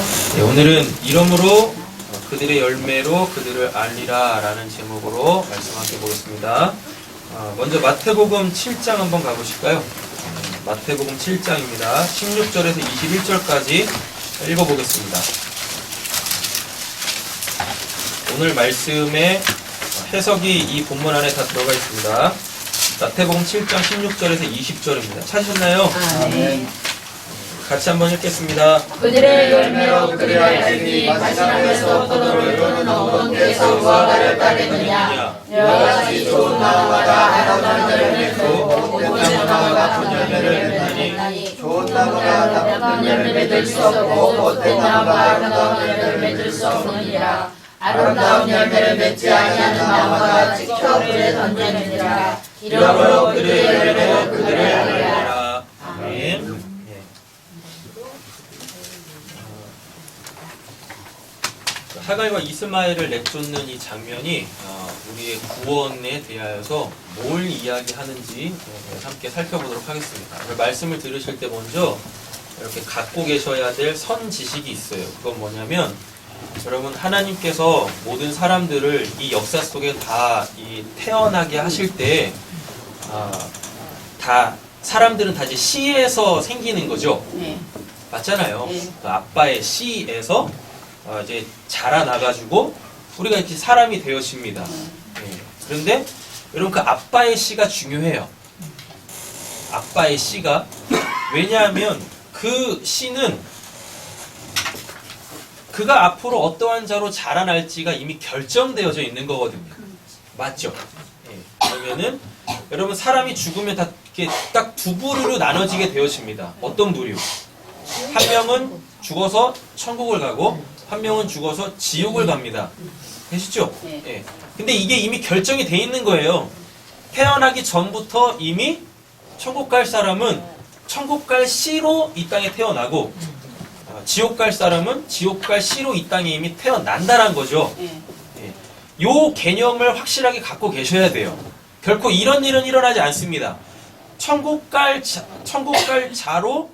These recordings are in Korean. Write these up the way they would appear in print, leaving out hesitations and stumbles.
네, 오늘은 이러므로 그들의 열매로 그들을 알리라 라는 제목으로 말씀하게 보겠습니다. 먼저 마태복음 7장 한번 가보실까요? 마태복음 7장입니다. 16절에서 21절까지 읽어보겠습니다. 오늘 말씀의 해석이 이 본문 안에 다 들어가 있습니다. 마태복음 7장 16절에서 20절입니다. 찾으셨나요? 네. 같이 한번 읽겠습니다. 그들의 열매로 그들을 알리니 마시나면서 포도를 이루는 어떤 데서 무화과를 따르느냐. 여러가지 좋은 나무마다 아름다운 열매도 못된 나무가 나쁜 열매를 맺나니 좋은 나무가 나쁜 열매 맺을 수 없고 못된 나무가 아름다운 열매를 맺을 수 없느니라. 아름다운 열매를 맺지 아니하는 나무가 찍혀 불에 던지느니라. 이러므로 그들의 열매로 그들을 알리라. 아멘. 하갈과 이스마엘을 내쫓는 이 장면이 우리의 구원에 대하여서 뭘 이야기하는지 함께 살펴보도록 하겠습니다. 말씀을 들으실 때 먼저 이렇게 갖고 계셔야 될 선지식이 있어요. 그건 뭐냐면 여러분, 하나님께서 모든 사람들을 이 역사 속에 다 태어나게 하실 때 다 사람들은 다 이제 씨에서 생기는 거죠. 네. 맞잖아요. 네. 그 아빠의 씨에서 이제 자라나가지고 우리가 이렇게 사람이 되어집니다. 예. 그런데 여러분, 그 아빠의 씨가 중요해요. 아빠의 씨가. 왜냐하면 그 씨는 그가 앞으로 어떠한 자로 자라날지가 이미 결정되어져 있는 거거든요. 맞죠? 예. 그러면은 여러분, 사람이 죽으면 다 이렇게 딱 두 부류로 나눠지게 되어집니다. 어떤 부류? 한 명은 죽어서 천국을 가고 한 명은 죽어서 지옥을 갑니다. 되시죠? 네. 예. 근데 이게 이미 결정이 돼 있는 거예요. 태어나기 전부터 이미 천국 갈 사람은 천국 갈 씨로 이 땅에 태어나고 지옥 갈 사람은 지옥 갈 씨로 이 땅에 이미 태어난다는 거죠. 네. 예. 요 개념을 확실하게 갖고 계셔야 돼요. 결코 이런 일은 일어나지 않습니다. 천국 갈 자로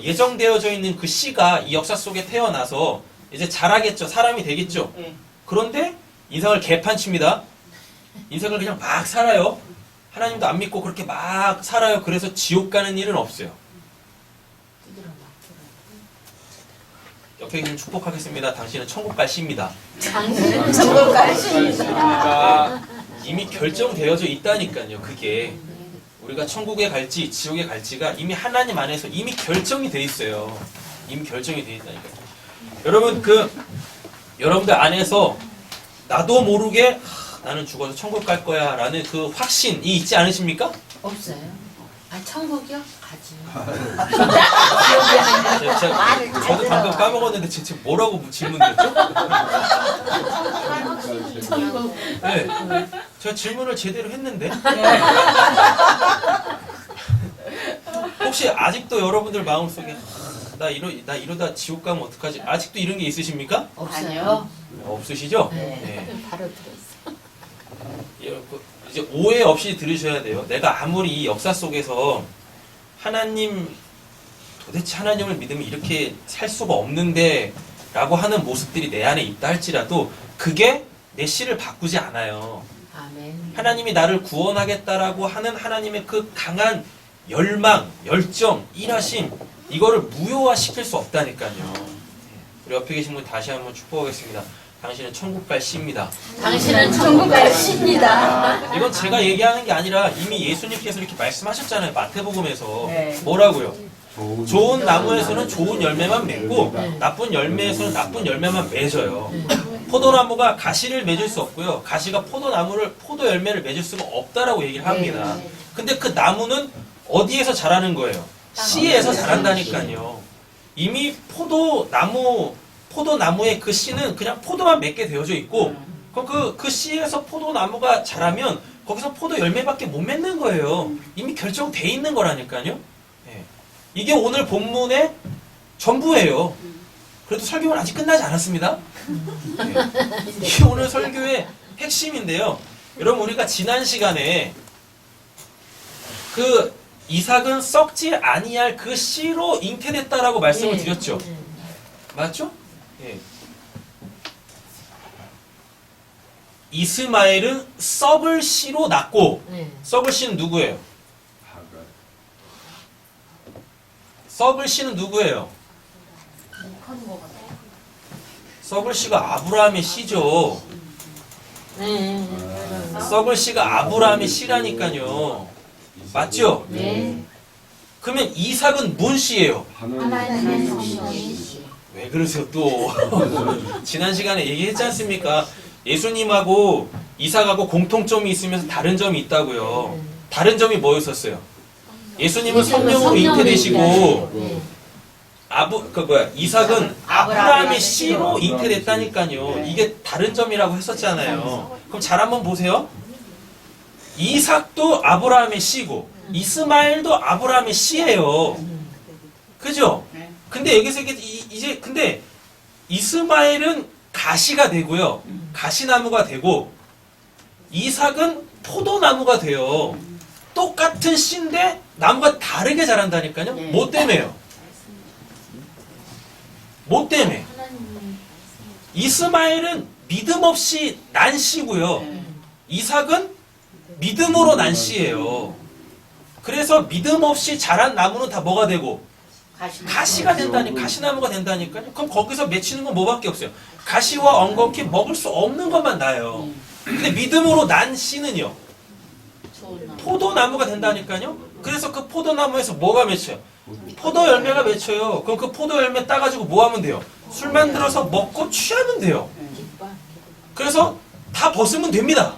예정되어져 있는 그 씨가 이 역사 속에 태어나서 이제 자라겠죠. 사람이 되겠죠. 네. 그런데 인생을 개판칩니다. 인생을 그냥 막 살아요. 하나님도 안 믿고 그렇게 막 살아요. 그래서 지옥 가는 일은 없어요. 옆에 계신 축복하겠습니다. 당신은 천국 갈 씨입니다. 당신은 천국 갈 씨입니다. 그러니까 이미 결정되어져 있다니까요. 그게 우리가 천국에 갈지 지옥에 갈지가 이미 하나님 안에서 이미 결정이 돼 있어요. 이미 결정이 돼 있다니까요. 여러분, 여러분들 안에서 나도 모르게 나는 죽어서 천국 갈 거야 라는 그 확신이 있지 않으십니까? 없어요. 아, 천국이요? 가지. 저도 방금 까먹었는데 지금 뭐라고 질문드렸죠? 네, 제가 질문을 제대로 했는데 혹시 아직도 여러분들 마음속에 나 이러다 지옥 가면 어떡하지? 아직도 이런 게 있으십니까? 없어요. 없으시죠? 네. 바로 들었어. 이제 오해 없이 들으셔야 돼요. 내가 아무리 이 역사 속에서 도대체 하나님을 믿으면 이렇게 살 수가 없는데 라고 하는 모습들이 내 안에 있다 할지라도 그게 내 씨를 바꾸지 않아요. 아멘. 하나님이 나를 구원하겠다라고 하는 하나님의 그 강한 열망, 열정, 일하심, 이거를 무효화시킬 수 없다니까요. 우리 옆에 계신 분 다시 한번 축복하겠습니다. 당신은 천국 갈 씨입니다. 당신은 천국 갈 씨입니다. 이건 제가 얘기하는 게 아니라 이미 예수님께서 이렇게 말씀하셨잖아요. 마태복음에서. 네. 뭐라고요? 좋은 나무에서는 좋은 열매만 맺고 나쁜 열매에서는 나쁜 열매만 맺어요. 포도나무가 가시를 맺을 수 없고요. 가시가 포도 열매를 맺을 수가 없다라고 얘기를 합니다. 근데 그 나무는 어디에서 자라는 거예요? 씨에서 자란다니까요. 이미 포도나무의 그 씨는 그냥 포도만 맺게 되어져 있고 그럼 그 씨에서 포도나무가 자라면 거기서 포도 열매밖에 못 맺는 거예요. 이미 결정돼 있는 거라니까요. 예. 이게 오늘 본문의 전부예요. 그래도 설교는 아직 끝나지 않았습니다. 예. 이게 오늘 설교의 핵심인데요. 여러분, 우리가 지난 시간에 그 이삭은 썩지 아니할 그 씨로 잉태됐다라고 말씀을 드렸죠. 맞죠? 예. 이스마엘은 썩을 씨로 낳고 네. 썩을 씨는 누구예요? 썩을 씨는 누구예요? 썩을 씨가 아브라함의 씨죠. 네. 썩을 씨가 아브라함의 씨라니까요. 맞죠? 네. 그러면 이삭은 뭔 씨예요? 하나님의 성령이 왜 그러세요 또? 지난 시간에 얘기했지 않습니까? 예수님하고 이삭하고 공통점이 있으면서 다른 점이 있다고요. 다른 점이 뭐였었어요? 예수님은 성령으로 잉태되시고 이삭은 아브라함의 씨로 잉태됐다니까요. 이게 다른 점이라고 했었잖아요. 그럼 잘 한번 보세요. 이삭도 아브라함의 씨고 이스마엘도 아브라함의 씨예요. 그죠? 근데 여기서 이제 근데 이스마엘은 가시가 되고요. 가시나무가 되고 이삭은 포도나무가 돼요. 똑같은 씨인데 나무가 다르게 자란다니까요. 뭐 때문에요? 뭐 때문에? 이스마엘은 믿음 없이 난 씨고요. 이삭은 믿음으로 난 씨예요. 그래서 믿음 없이 자란 나무는 다 뭐가 되고? 가시가 된다니, 가시나무가 된다니까요. 그럼 거기서 맺히는 건 뭐밖에 없어요. 가시와 엉겅퀴 먹을 수 없는 것만 나요. 근데 믿음으로 난 씨는요. 포도나무가 된다니까요. 그래서 그 포도나무에서 뭐가 맺혀요? 포도 열매가 맺혀요. 그럼 그 포도 열매 따가지고 뭐 하면 돼요? 술 만들어서 먹고 취하면 돼요. 그래서 다 벗으면 됩니다.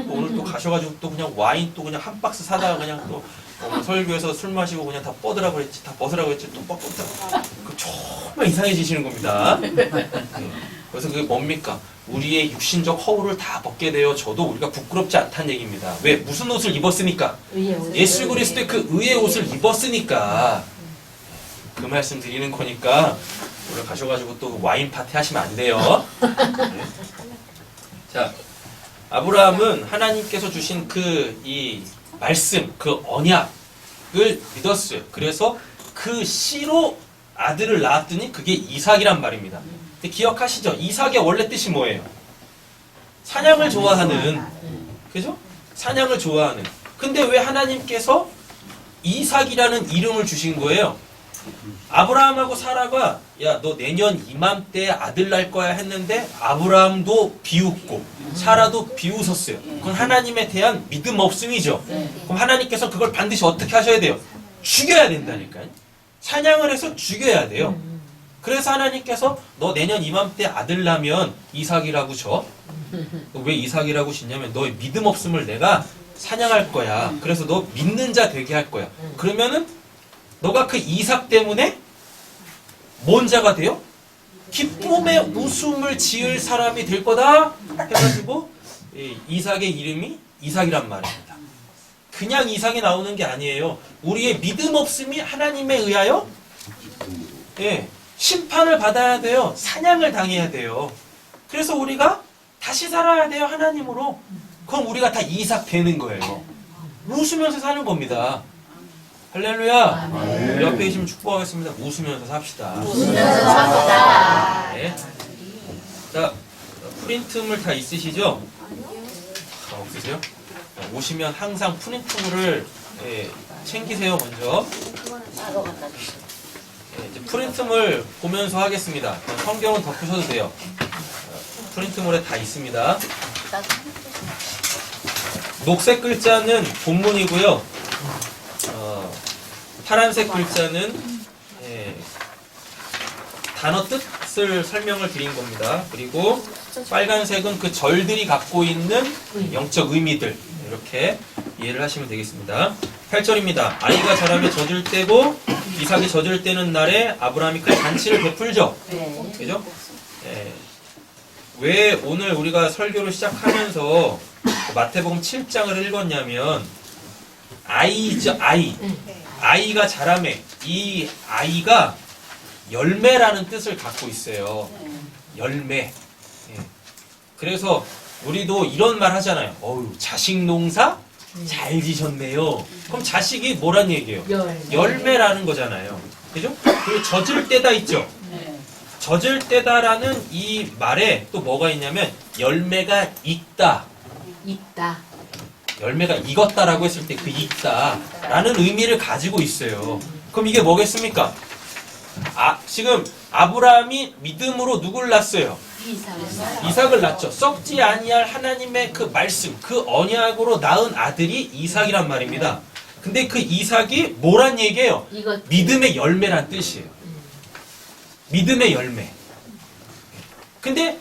오늘 또 가셔가지고 또 그냥 와인 또 그냥 한 박스 사다가 그냥 또 설교에서 술 마시고 그냥 다 뻗으라고 했지, 다 벗으라고 했지, 또 뻗고 그 정말 이상해지시는 겁니다. 그래서 그게 뭡니까? 우리의 육신적 허울을 다 벗게 되어 저도 우리가 부끄럽지 않다는 얘기입니다. 왜? 무슨 옷을 입었으니까? 예수 그리스도의 그 의의 옷을 입었으니까 그 말씀 드리는 거니까 오늘 가셔가지고 또 와인 파티 하시면 안 돼요. 네. 자, 아브라함은 하나님께서 주신 이 말씀, 그 언약을 믿었어요. 그래서 그 씨로 아들을 낳았더니 그게 이삭이란 말입니다. 근데 기억하시죠? 이삭의 원래 뜻이 뭐예요? 사냥을 좋아하는, 그죠? 사냥을 좋아하는. 근데 왜 하나님께서 이삭이라는 이름을 주신 거예요? 아브라함하고 사라가 야, 너 내년 이맘때 아들 낳을 거야 했는데 아브라함도 비웃고 사라도 비웃었어요. 그건 하나님에 대한 믿음 없음이죠. 그럼 하나님께서 그걸 반드시 어떻게 하셔야 돼요? 죽여야 된다니까요. 사냥을 해서 죽여야 돼요. 그래서 하나님께서 너 내년 이맘때 아들 낳으면 이삭이라고 줘. 왜 이삭이라고 짓냐면 너의 믿음 없음을 내가 사냥할 거야. 그래서 너 믿는 자 되게 할 거야. 그러면은 너가 그 이삭 때문에 뭔 자가 돼요? 기쁨의 웃음을 지을 사람이 될 거다 해가지고 이삭의 이름이 이삭이란 말입니다. 그냥 이삭이 나오는 게 아니에요. 우리의 믿음 없음이 하나님에 의하여 심판을 받아야 돼요. 사냥을 당해야 돼요. 그래서 우리가 다시 살아야 돼요. 하나님으로. 그럼 우리가 다 이삭 되는 거예요. 웃으면서 사는 겁니다. 할렐루야. 우리 옆에 계시면 축복하겠습니다. 웃으면서 삽시다. 웃으면서 삽시다. 네. 자, 프린트물 다 있으시죠? 없으세요? 오시면 항상 프린트물을 챙기세요. 먼저. 이제 프린트물 보면서 하겠습니다. 성경은 덮으셔도 돼요. 프린트물에 다 있습니다. 녹색 글자는 본문이고요. 파란색 글자는 단어 뜻을 설명을 드린 겁니다. 그리고 빨간색은 그 절들이 갖고 있는 영적 의미들 이렇게 이해를 하시면 되겠습니다. 8절입니다. 아이가 자라며 젖을 때고 이삭이 젖을 때는 날에 아브라함이 큰 잔치를 베풀죠. 그죠? 왜 오늘 우리가 설교를 시작하면서 마태복음 7장을 읽었냐면 아이죠, 아이. 아이가 자라매. 이 아이가 열매라는 뜻을 갖고 있어요. 열매. 그래서 우리도 이런 말 하잖아요. 어휴, 자식 농사 잘 지셨네요. 그럼 자식이 뭐란 얘기예요? 열매라는 거잖아요. 그죠? 그리고 젖을 떼다 있죠. 네. 젖을 떼다라는 이 말에 또 뭐가 있냐면 열매가 익다. 있다. 열매가 익었다라고 했을 때 그 익다라는 의미를 가지고 있어요. 그럼 이게 뭐겠습니까? 지금 아브라함이 믿음으로 누굴 낳았어요? 이삭을 낳죠. 썩지 아니할 하나님의 그 말씀, 그 언약으로 낳은 아들이 이삭이란 말입니다. 근데 그 이삭이 뭐란 얘기예요? 이것 믿음의 열매란 뜻이에요. 믿음의 열매. 근데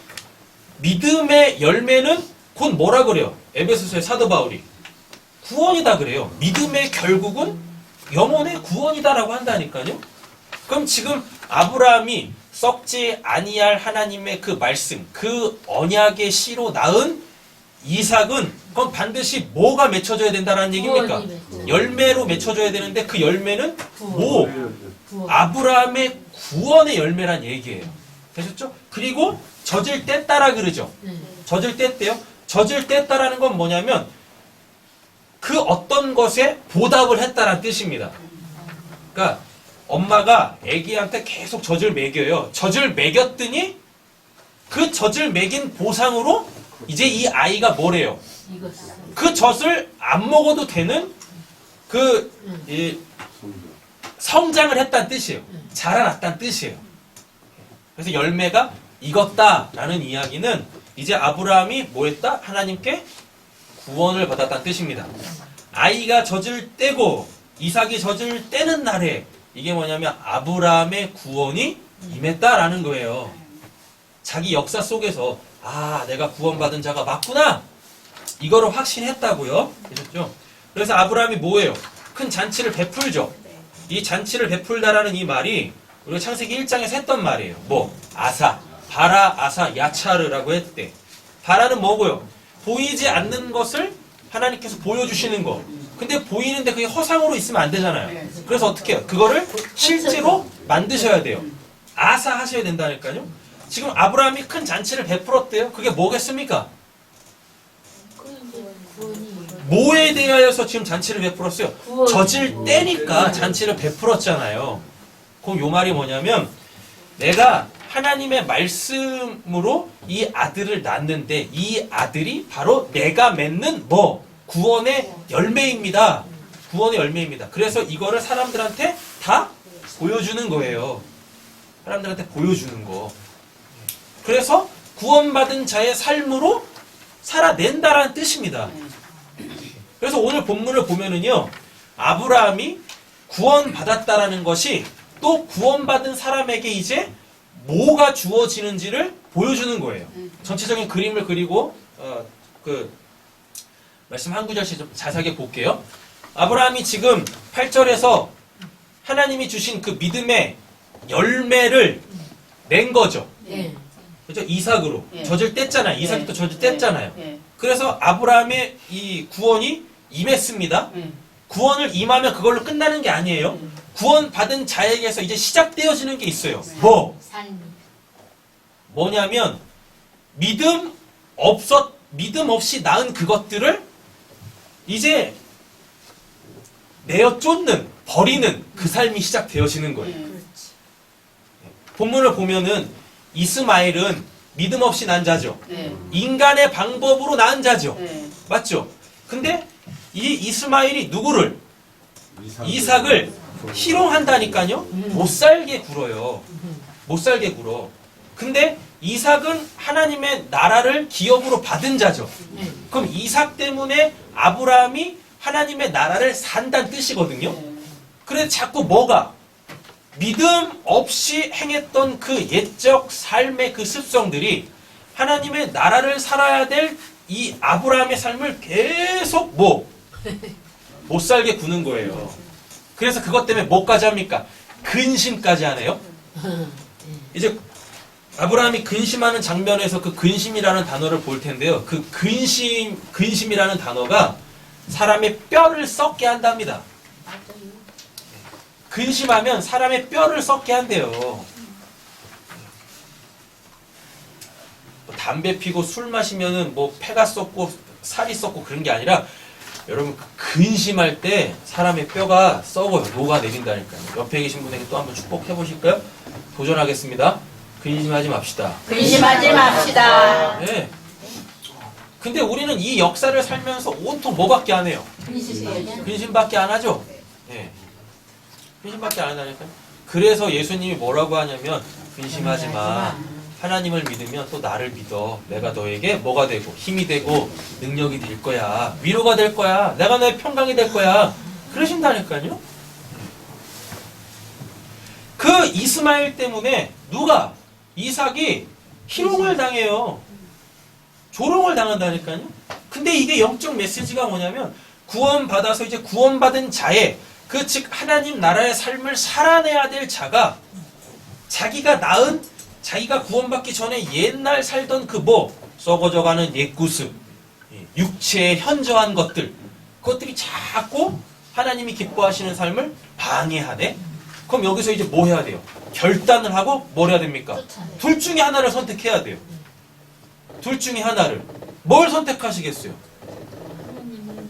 믿음의 열매는 곧 뭐라 그래요? 에베소서의 사도 바울이 구원이다 그래요. 믿음의 결국은 영혼의 구원이다라고 한다니까요. 그럼 지금 아브라함이 썩지 아니할 하나님의 그 말씀, 그 언약의 씨로 낳은 이삭은 그럼 반드시 뭐가 맺혀져야 된다는 얘기입니까? 열매로 맺혀져야 되는데 그 열매는 뭐? 아브라함의 구원의 열매란 얘기예요. 되셨죠? 그리고 젖을 뗐다라 그러죠. 젖을 뗐대요. 젖을 뗐다라는 건 뭐냐면 그 어떤 것에 보답을 했다라는 뜻입니다. 그러니까 엄마가 아기한테 계속 젖을 먹여요. 젖을 먹였더니 그 젖을 먹인 보상으로 이제 이 아이가 뭐래요? 그 젖을 안 먹어도 되는 성장을 했다는 뜻이에요. 자라났다는 뜻이에요. 그래서 열매가 익었다라는 이야기는 이제 아브라함이 뭐 했다? 하나님께 구원을 받았다는 뜻입니다. 아이가 젖을 떼고 이삭이 젖을 떼는 날에 이게 뭐냐면 아브라함의 구원이 임했다라는 거예요. 자기 역사 속에서 내가 구원받은 자가 맞구나. 이거를 확신했다고요. 그렇죠? 그래서 아브라함이 뭐예요? 큰 잔치를 베풀죠. 이 잔치를 베풀다라는 이 말이 우리가 창세기 1장에서 했던 말이에요. 뭐? 바라, 아사, 야차르라고 했대. 바라는 뭐고요? 보이지 않는 것을 하나님께서 보여주시는 거. 근데 보이는데 그게 허상으로 있으면 안 되잖아요. 그래서 어떻게 해요? 그거를 실제로 만드셔야 돼요. 아사 하셔야 된다니까요. 지금 아브라함이 큰 잔치를 베풀었대요. 그게 뭐겠습니까? 뭐에 대하여서 지금 잔치를 베풀었어요? 젖을 떼니까 잔치를 베풀었잖아요. 그럼 요 말이 뭐냐면 내가 하나님의 말씀으로 이 아들을 낳는데 이 아들이 바로 내가 맺는 구원의 열매입니다. 구원의 열매입니다. 그래서 이거를 사람들한테 다 보여주는 거예요. 사람들한테 보여주는 거. 그래서 구원받은 자의 삶으로 살아낸다라는 뜻입니다. 그래서 오늘 본문을 보면은요, 아브라함이 구원받았다라는 것이 또 구원받은 사람에게 이제 뭐가 주어지는지를 보여주는 거예요. 전체적인 그림을 그리고 말씀 한 구절씩 좀 자세하게 볼게요. 아브라함이 지금 8절에서 하나님이 주신 그 믿음의 열매를 낸 거죠. 그죠? 이삭으로. 젖을 뗐잖아요. 이삭이 또 젖을 뗐잖아요. 그래서 아브라함의 이 구원이 임했습니다. 구원을 임하면 그걸로 끝나는 게 아니에요. 구원 받은 자에게서 시작되어지는 게 있어요. 뭐냐면 믿음 없이 낳은 그것들을 이제 내어 쫓는, 버리는 그 삶이 시작되어지는 거예요. 본문을 보면은 이스마엘은 믿음 없이 난 자죠. 인간의 방법으로 낳은 자죠. 맞죠? 근데 이 이스마엘이 누구를? 이삭을 희롱한다니까요. 못 살게 굴어요. 못 살게 굴어. 근데 이삭은 하나님의 나라를 기업으로 받은 자죠. 그럼 이삭 때문에 아브라함이 하나님의 나라를 산다는 뜻이거든요. 그래서 자꾸 믿음 없이 행했던 그 옛적 삶의 그 습성들이 하나님의 나라를 살아야 될 이 아브라함의 삶을 계속 못 살게 구는 거예요. 그래서 그것 때문에 뭐까지 합니까? 근심까지 하네요. 이제 아브라함이 근심하는 장면에서 그 근심이라는 단어를 볼 텐데요. 그 근심이라는 단어가 사람의 뼈를 썩게 한답니다. 근심하면 사람의 뼈를 썩게 한대요. 담배 피고 술 마시면은 폐가 썩고 살이 썩고 그런 게 아니라 여러분 근심할 때 사람의 뼈가 썩어요. 녹아내린다니까요. 옆에 계신 분에게 또 한번 축복해 보실까요? 도전하겠습니다. 근심하지 맙시다. 근심하지 맙시다. 네. 근데 우리는 이 역사를 살면서 온통 뭐밖에 안 해요? 근심밖에 안 하죠? 네. 근심밖에 안 한다니까요. 그래서 예수님이 뭐라고 하냐면 근심하지 마. 하나님을 믿으면 또 나를 믿어. 내가 너에게 뭐가 되고 힘이 되고 능력이 될 거야. 위로가 될 거야. 내가 너의 평강이 될 거야. 그러신다니까요. 그 이스마엘 때문에 누가? 이삭이 희롱을 당해요. 조롱을 당한다니까요. 근데 이게 영적 메시지가 뭐냐면 구원받아서 이제 구원받은 자의 그 즉 하나님 나라의 삶을 살아내야 될 자가 자기가 낳은 자기가 구원받기 전에 옛날 살던 그 썩어져가는 옛구습, 육체에 현저한 것들, 그것들이 자꾸 하나님이 기뻐하시는 삶을 방해하네? 그럼 여기서 이제 뭐 해야 돼요? 결단을 하고 뭘 해야 됩니까? 둘 중에 하나를 선택해야 돼요. 둘 중에 하나를. 뭘 선택하시겠어요?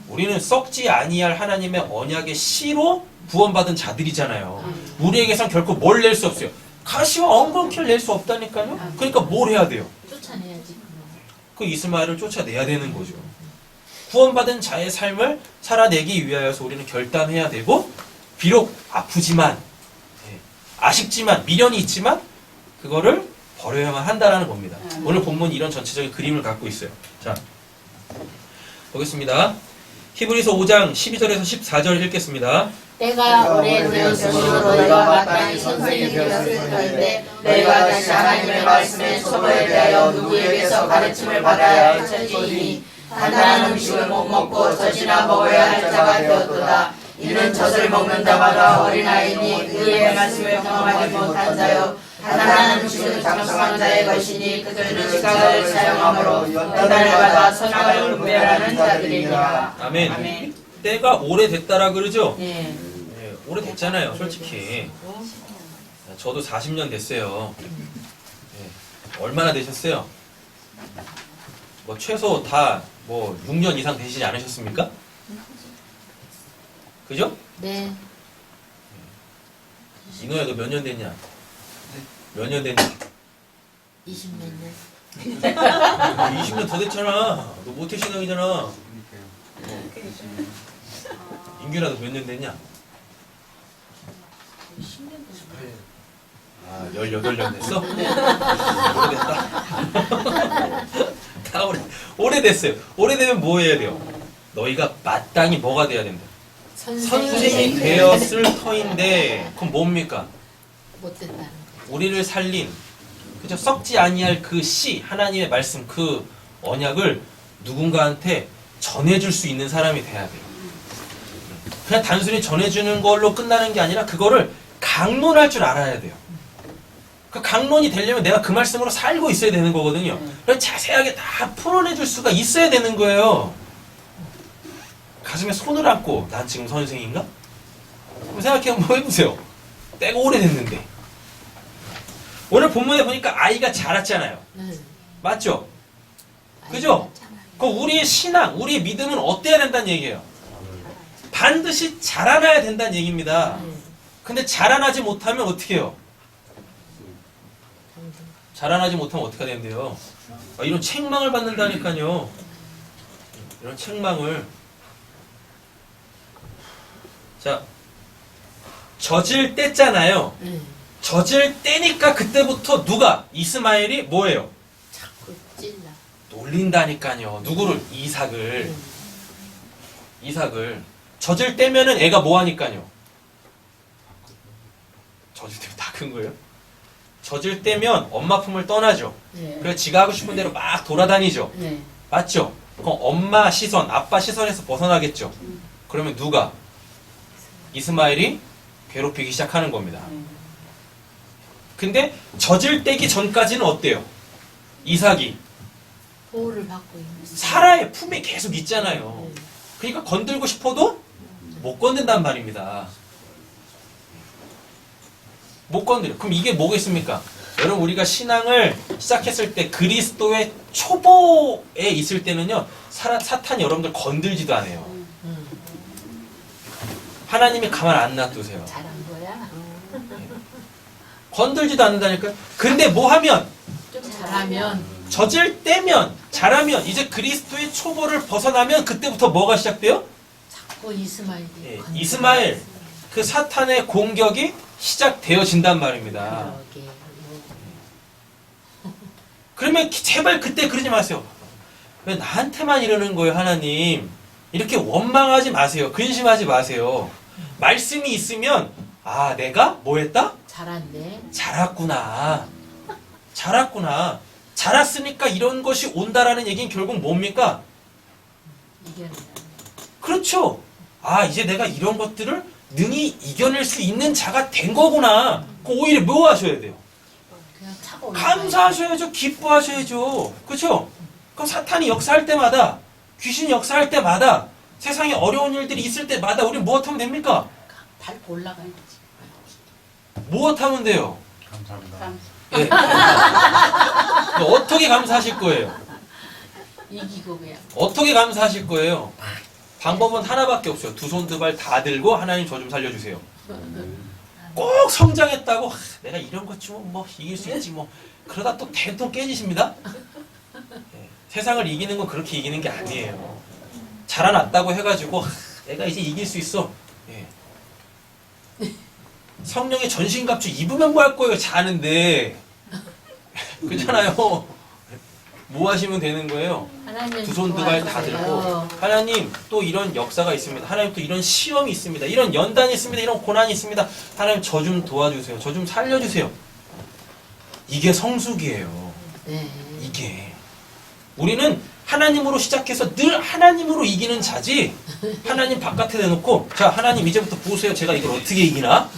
우리는 썩지 아니할 하나님의 언약의 씨로 구원받은 자들이잖아요. 우리에게선 결코 뭘 낼 수 없어요. 가시와 엉겅퀴를 낼 수 없다니까요. 그러니까 뭘 해야 돼요? 쫓아내야지. 그 이스마엘을 쫓아내야 되는 거죠. 구원받은 자의 삶을 살아내기 위하여서 우리는 결단해야 되고 비록 아프지만 아쉽지만 미련이 있지만 그거를 버려야만 한다라는 겁니다. 오늘 본문이 이런 전체적인 그림을 갖고 있어요. 자, 보겠습니다. 히브리서 5장 12절에서 14절 읽겠습니다. 때가 오래되었으므로 너희가 마땅히 선생이 되었을 터인데 너희가 다시 하나님의 말씀의 초보에 대하여 누구에게서 가르침을 받아야 할 처지이니 단단한 음식을 못 먹고 젖이나 먹어야 할 자가 되었도다. 이는 젖을 먹는 자마다 어린아이니 그의 말씀을 경험하지 못한 자요 단단한 음식은 장성한 자의 것이니 그들은 시각을 사용함으로 연단을 받아 선악을 분별하는 자들이니라. 아멘. 때가 오래됐다라 그러죠? 네. 네, 오래됐잖아요, 솔직히. 저도 40년 됐어요. 네, 얼마나 되셨어요? 뭐 최소 다 뭐 6년 이상 되시지 않으셨습니까? 그죠? 네. 이노야, 너 몇 년 됐냐? 몇 년 됐냐? 20몇 년. 20년 더 됐잖아. 너 모태신앙이잖아. 인규나 너 몇 년 됐냐? 18년 됐어? 오래됐다. 다 오래됐어요. 오래되면 뭐 해야 돼요? 너희가 마땅히 뭐가 돼야 된다? 선생이 되었을 터인데 그럼 뭡니까? 못 된다는 거. 우리를 살린 그죠? 썩지 아니할 그 씨 하나님의 말씀 그 언약을 누군가한테 전해줄 수 있는 사람이 돼야 돼요. 그냥 단순히 전해주는 걸로 끝나는 게 아니라 그거를 강론할 줄 알아야 돼요. 그 강론이 되려면 내가 그 말씀으로 살고 있어야 되는 거거든요. 그래서 자세하게 다 풀어내줄 수가 있어야 되는 거예요. 가슴에 손을 안고 난 지금 선생인가? 생각해 한번 해보세요. 때가 오래됐는데 오늘 본문에 보니까 아이가 자랐잖아요. 맞죠? 그죠? 그 우리의 신앙, 우리의 믿음은 어때야 된다는 얘기예요. 반드시 자라나야 된다는 얘기입니다. 근데 자라나지 못하면 어떻게 해요? 자라나지 못하면 어떻게 된대요? 이런 책망을 받는다니까요. 이런 책망을. 자, 젖을 뗐잖아요. 젖을 떼니까 그때부터 누가? 이스마엘이 뭐예요? 자꾸 찔러. 놀린다니까요. 누구를? 이삭을. 젖을 떼면은 애가 뭐 하니까요? 젖을 떼면 다 큰 거예요? 젖을 떼면 엄마 품을 떠나죠. 그래서 지가 하고 싶은 대로 막 돌아다니죠. 맞죠? 그럼 엄마 시선, 아빠 시선에서 벗어나겠죠. 그러면 누가? 이스마엘이 괴롭히기 시작하는 겁니다. 근데 젖을 떼기 전까지는 어때요? 이삭이 보호를 받고 있는. 사라의 품에 계속 있잖아요. 그러니까 건들고 싶어도 못 건든단 말입니다. 못 건드려. 그럼 이게 뭐겠습니까? 여러분 우리가 신앙을 시작했을 때 그리스도의 초보에 있을 때는요 사탄이 여러분들 건들지도 않아요. 하나님이 가만 안 놔두세요. 잘한 거야. 건들지도 않는다니까요. 근데 뭐 하면? 좀 잘하면 젖을 떼면, 잘하면, 이제 그리스도의 초보를 벗어나면 그때부터 뭐가 시작돼요? 자꾸 이스마엘이 예, 이스마엘, 그 사탄의 공격이 시작되어진단 말입니다. 그러게. 그러면 제발 그때 그러지 마세요. 왜 나한테만 이러는 거예요, 하나님? 이렇게 원망하지 마세요. 근심하지 마세요. 말씀이 있으면 아, 내가 뭐 했다? 잘한대. 자랐구나. 자랐구나. 자랐으니까 이런 것이 온다라는 얘기는 결국 뭡니까? 이겨낸다. 그렇죠. 아, 이제 내가 이런 것들을 능히 이겨낼 수 있는 자가 된 거구나. 그 오히려 뭐 하셔야 돼요? 그냥 차고 올라가야 감사하셔야죠. 기뻐하셔야죠. 그렇죠? 그럼 사탄이 역사할 때마다, 귀신이 역사할 때마다, 세상에 어려운 일들이 있을 때마다 우리 무엇 하면 됩니까? 밟고 올라가야지. 무엇 하면 돼요? 감사합니다. 예. 어떻게 감사하실 거예요? 이기고 그냥. 어떻게 감사하실 거예요? 방법은 하나밖에 없어요. 두 손 두 발 다 들고 하나님 저 좀 살려주세요. 꼭 성장했다고 내가 이런 것 좀 뭐 이길 수 있지 뭐 그러다 또 대통 깨지십니다. 예, 세상을 이기는 건 그렇게 이기는 게 아니에요. 자라났다고 해가지고 내가 이제 이길 수 있어. 예. 성령의 전신갑주 입으면 뭐 할 거예요? 자는데 그렇잖아요. 뭐 하시면 되는 거예요? 하나님 두 손 두 발 다 들고 하나님 또 이런 역사가 있습니다. 하나님 또 이런 시험이 있습니다. 이런 연단이 있습니다. 이런 고난이 있습니다. 하나님 저 좀 도와주세요. 저 좀 살려주세요. 이게 성숙이에요. 네. 이게 우리는 하나님으로 시작해서 늘 하나님으로 이기는 자지 하나님 바깥에 내놓고 자 하나님 이제부터 보세요. 제가 이걸 어떻게 이기나?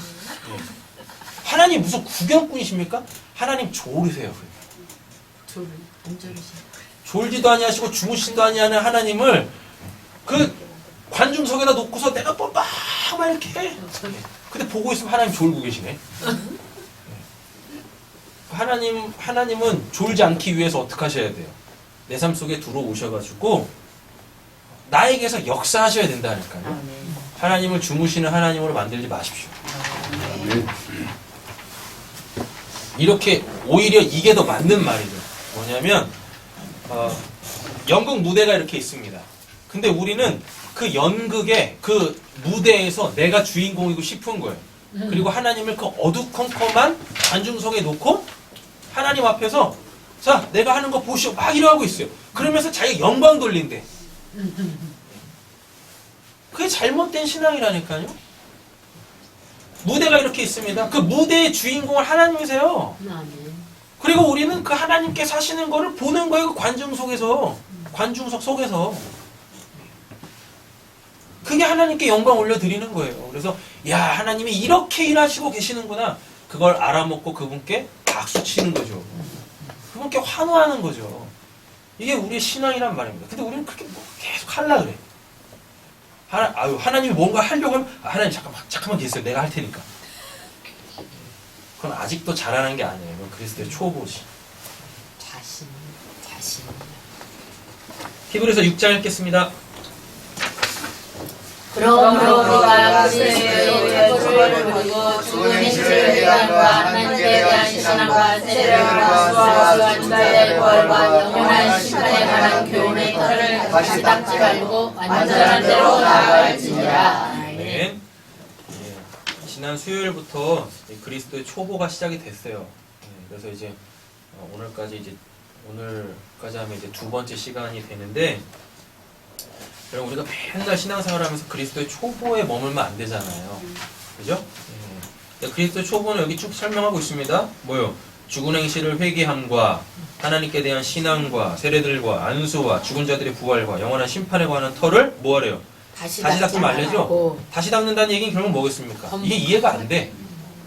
하나님 무슨 구경꾼이십니까? 하나님 조르세요. 졸 온전히신. 졸지도 아니하시고 주무시지도 아니하는 하나님을 그 관중석에다 놓고서 내가 막 이렇게 해. 근데 보고 있으면 하나님 졸고 계시네. 하나님은 졸지 않기 위해서 어떻게 하셔야 돼요? 내 삶 속에 들어오셔가지고 나에게서 역사하셔야 된다니까요. 하나님을 주무시는 하나님으로 만들지 마십시오. 이렇게 오히려 이게 더 맞는 말이죠. 뭐냐면 연극 무대가 이렇게 있습니다. 근데 우리는 그 연극의 그 무대에서 내가 주인공이고 싶은 거예요. 그리고 하나님을 그 어두컴컴한 관중석에 놓고 하나님 앞에서 자 내가 하는 거 보시오 막 이러고 있어요. 그러면서 자기가 영광 돌린대. 그게 잘못된 신앙이라니까요. 무대가 이렇게 있습니다. 그 무대의 주인공은 하나님이세요. 그리고 우리는 그 하나님께 사시는 거를 보는 거예요. 그 관중석 속에서. 그게 하나님께 영광 올려드리는 거예요. 그래서 야 하나님이 이렇게 일하시고 계시는구나. 그걸 알아먹고 그분께 박수 치는 거죠. 그분께 환호하는 거죠. 이게 우리의 신앙이란 말입니다. 근데 우리는 그렇게 뭐 계속 하려고 그래. 하나님이 뭔가 하려고 하면 하나님 잠깐만 계세요. 내가 할 테니까. 그건 아직도 잘하는 게 아니에요. 그건 그리스도의 초보시. 자신. 히브리서 6장 읽겠습니다. 그러므로 우리가 그리스도의 표를 그리고 죽은 이들의 대관과 하나님께 대한 신앙과 세례와 수와 주의 부활과 영원한 심판에 관한 교훈의 터를 다시 닦지 말고 완전한 대로 나아갈지니라. 아멘. 예, 지난 수요일부터 그리스도의 초보가 시작이 됐어요. 그래서 이제 오늘까지 하면 이제 두 번째 시간이 되는데, 여러분 우리가 맨날 신앙생활하면서 그리스도의 초보에 머물면 안 되잖아요. 그죠? 그리스도의 초보는 여기 쭉 설명하고 있습니다. 뭐요? 죽은 행실을 회개함과 하나님께 대한 신앙과 세례들과 안수와 죽은 자들의 부활과 영원한 심판에 관한 터를 뭐하래요? 다시 닦지 말래죠? 다시 닦는다는 얘기는 결국 뭐겠습니까? 이게 이해가 안 돼.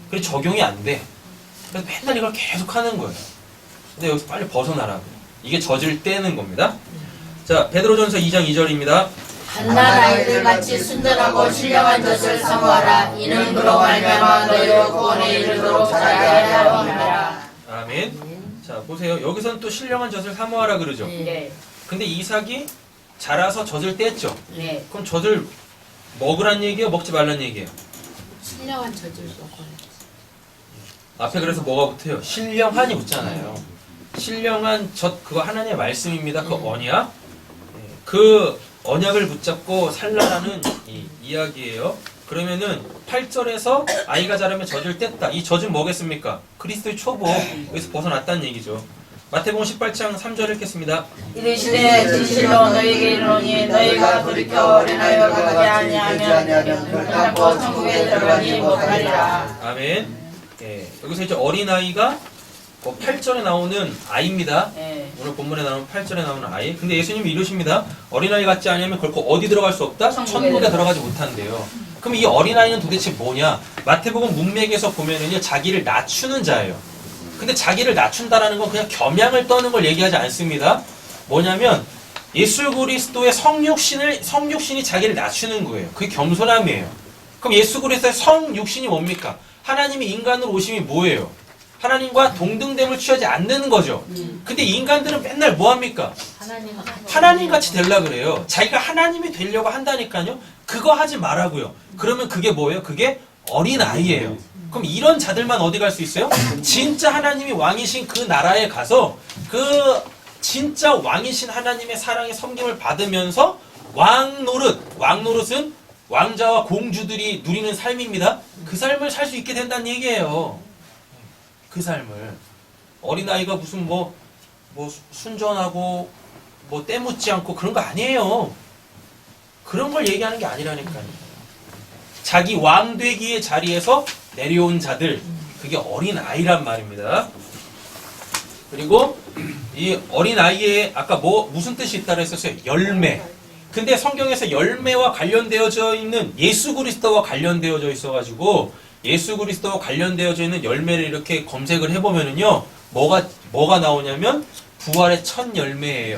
그리고 적용이 안 돼. 그래서 맨날 이걸 계속 하는 거예요. 근데 여기서 빨리 벗어나라고. 이게 젖을 떼는 겁니다. 자, 베드로전서 2장 2절입니다. 갓난 아이들 같이 순전하고 신령한 젖을 사모하라. 이는 그로 말미암아 너희로 구원에 이르도록 자라야 함이라. 아멘. 자, 보세요. 여기서는 또 신령한 젖을 사모하라 그러죠. 네. 근데 이삭이 자라서 젖을 뗐죠. 네. 그럼 젖을 먹으란 얘기예요? 먹지 말란 얘기예요? 신령한 젖을 먹어요. 앞에 그래서 뭐가 붙어요? 신령한이 붙잖아요. 신령한 젖 그거 하나님의 말씀입니다. 그 언약 그 언약을 붙잡고 살라라는 이 이야기예요. 그러면은 8절에서 아이가 자라면 젖을 뗐다. 이 젖은 뭐겠습니까? 그리스도의 초보. 여기서 벗어났다는 얘기죠. 마태복음 18장 3절 읽겠습니다. 이르시되 진실로 너희에게 이르노니 너희가 돌이켜 어린아이와 같지 아니하면 결단코 천국에 들어가지 못하리라. 아멘. 여기서 이제 어린아이가 8절에 나오는 아이입니다. 오늘 본문에 나오는 8절에 나오는 아이. 근데 예수님이 이러십니다. 어린아이 같지 않으면 결코 어디 들어갈 수 없다? 천국에 들어가지 못한대요. 그럼 이 어린아이는 도대체 뭐냐? 마태복음 문맥에서 보면은요, 자기를 낮추는 자예요. 근데 자기를 낮춘다라는 건 그냥 겸양을 떠는 걸 얘기하지 않습니다. 뭐냐면 예수 그리스도의 성육신이 자기를 낮추는 거예요. 그게 겸손함이에요. 그럼 예수 그리스도의 성육신이 뭡니까? 하나님이 인간으로 오심이 뭐예요? 하나님과 동등됨을 취하지 않는 거죠. 근데 인간들은 맨날 뭐합니까? 하나님 같이 되려고 그래요. 자기가 하나님이 되려고 한다니까요. 그거 하지 말라고요. 그러면 그게 뭐예요? 그게 어린아이예요. 그럼 이런 자들만 어디 갈 수 있어요? 진짜 하나님이 왕이신 그 나라에 가서 그 진짜 왕이신 하나님의 사랑의 섬김을 받으면서 왕노릇은 왕자와 공주들이 누리는 삶입니다. 그 삶을 살 수 있게 된다는 얘기예요. 그 삶을. 어린아이가 무슨 뭐 순전하고 때묻지 않고 그런 거 아니에요. 그런 걸 얘기하는 게 아니라니까요. 자기 왕되기의 자리에서 내려온 자들, 그게 어린아이란 말입니다. 그리고 이 어린아이에 아까 무슨 뜻이 있다고 했었어요? 열매. 근데 성경에서 열매와 관련되어져 있는 예수 그리스도와 관련되어져 있어가지고 예수 그리스도와 관련되어져 있는 열매를 이렇게 검색을 해보면은요, 뭐가 나오냐면 부활의 첫 열매예요.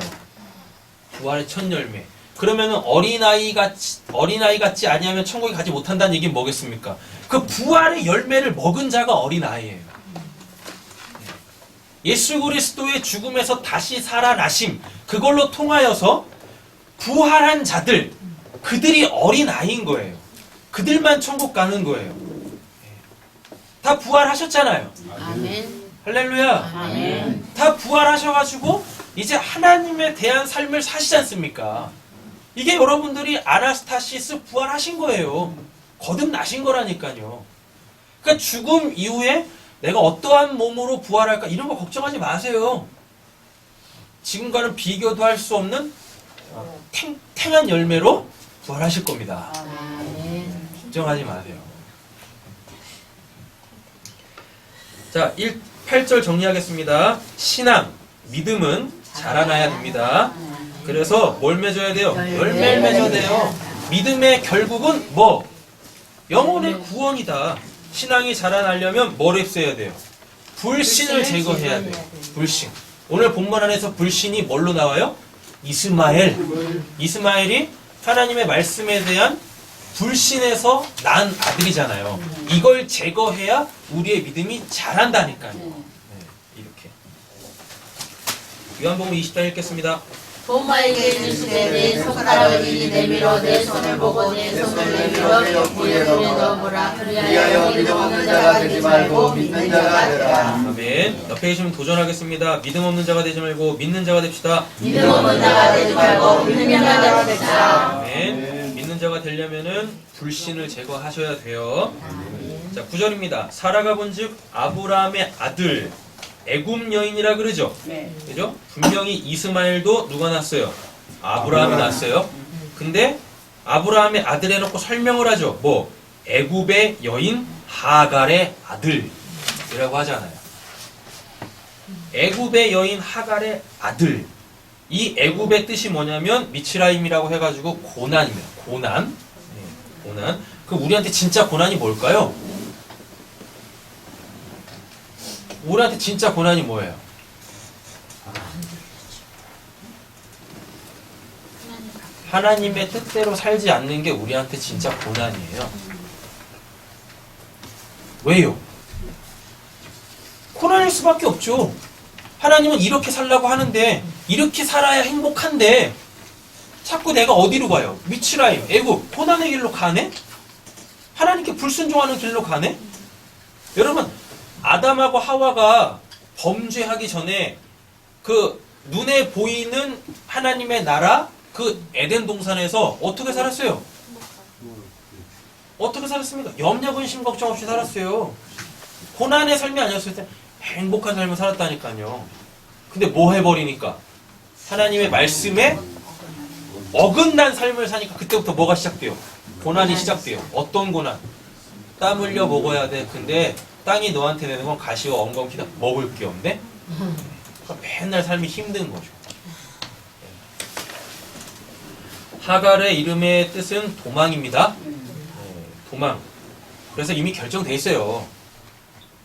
부활의 첫 열매. 그러면은 어린아이 같지 아니하면 천국에 가지 못한다는 얘기는 뭐겠습니까? 그 부활의 열매를 먹은 자가 어린아이예요. 예수 그리스도의 죽음에서 다시 살아나심, 그걸로 통하여서 부활한 자들, 그들이 어린아이인 거예요. 그들만 천국 가는 거예요. 다 부활하셨잖아요. 아멘. 할렐루야. 아멘. 다 부활하셔가지고 이제 하나님에 대한 삶을 사시지 않습니까? 이게 여러분들이 아나스타시스 부활하신 거예요. 거듭나신 거라니까요. 그러니까 죽음 이후에 내가 어떠한 몸으로 부활할까 이런 거 걱정하지 마세요. 지금과는 비교도 할 수 없는 탱탱한 열매로 부활하실 겁니다. 아멘. 걱정하지 마세요. 자, 8절 정리하겠습니다. 신앙, 믿음은 자라나야 됩니다. 그래서 뭘 맺어야 돼요? 열매를 맺어야 돼요. 믿음의 결국은 뭐? 영혼의 구원이다. 신앙이 자라나려면 뭘 했어야 돼요? 불신을 제거해야 돼요. 불신. 오늘 본문 안에서 불신이 뭘로 나와요? 이스마엘. 이스마엘이 하나님의 말씀에 대한 불신에서 난 아들이잖아요. 이걸 제거해야 우리의 믿음이 자란다니까요. 이렇게. 요한복음 20장 읽겠습니다. 도마에게 이르시되 내 손가락을 이리 내밀어 내 손을 보고 내 손을 내밀어 내 옆구리에 넣어보라. 그리하여 믿음 없는 자가 되지 말고 믿는 자가 되라. 아멘. 옆에 계시면 도전하겠습니다. 믿음 없는 자가 되지 말고 믿는 자가 됩시다. 믿음 없는 자가 되지 말고 믿는 자가 됩시다. 아멘. 믿는 자가 되려면은 불신을 제거하셔야 돼요. 자, 9절입니다. 사라가 본즉 아브라함의 아들 애굽 여인이라 그러죠. 그죠? 분명히 이스마엘도 누가 낳았어요? 아브라함이 낳았어요. 근데 아브라함의 아들 해놓고 설명을 하죠. 뭐? 애굽의 여인 하갈의 아들이라고 하잖아요. 애굽의 여인 하갈의 아들. 이 애굽의 뜻이 뭐냐면 미츠라임이라고 해가지고 고난입니다. 고난. 고난. 그럼 우리한테 진짜 고난이 뭘까요? 우리한테 진짜 고난이 뭐예요? 하나님의 뜻대로 살지 않는 게 우리한테 진짜 고난이에요. 왜요? 고난일 수밖에 없죠. 하나님은 이렇게 살라고 하는데, 이렇게 살아야 행복한데, 자꾸 내가 어디로 가요? 미츠라임, 애굽, 고난의 길로 가네? 하나님께 불순종하는 길로 가네? 여러분, 아담하고 하와가 범죄하기 전에 그 눈에 보이는 하나님의 나라, 그 에덴 동산에서 어떻게 살았어요? 어떻게 살았습니까? 염려, 근심, 걱정 없이 살았어요. 고난의 삶이 아니었을 때 행복한 삶을 살았다니까요. 근데 뭐 해버리니까? 하나님의 말씀에 어긋난 삶을 사니까 그때부터 뭐가 시작돼요? 고난이 시작돼요. 어떤 고난? 땀 흘려 먹어야 돼. 근데 땅이 너한테 내는 건 가시와 엉겅퀴다. 먹을 게 없네? 그러니까 맨날 삶이 힘든 거죠. 하갈의 이름의 뜻은 도망입니다. 도망. 그래서 이미 결정돼 있어요.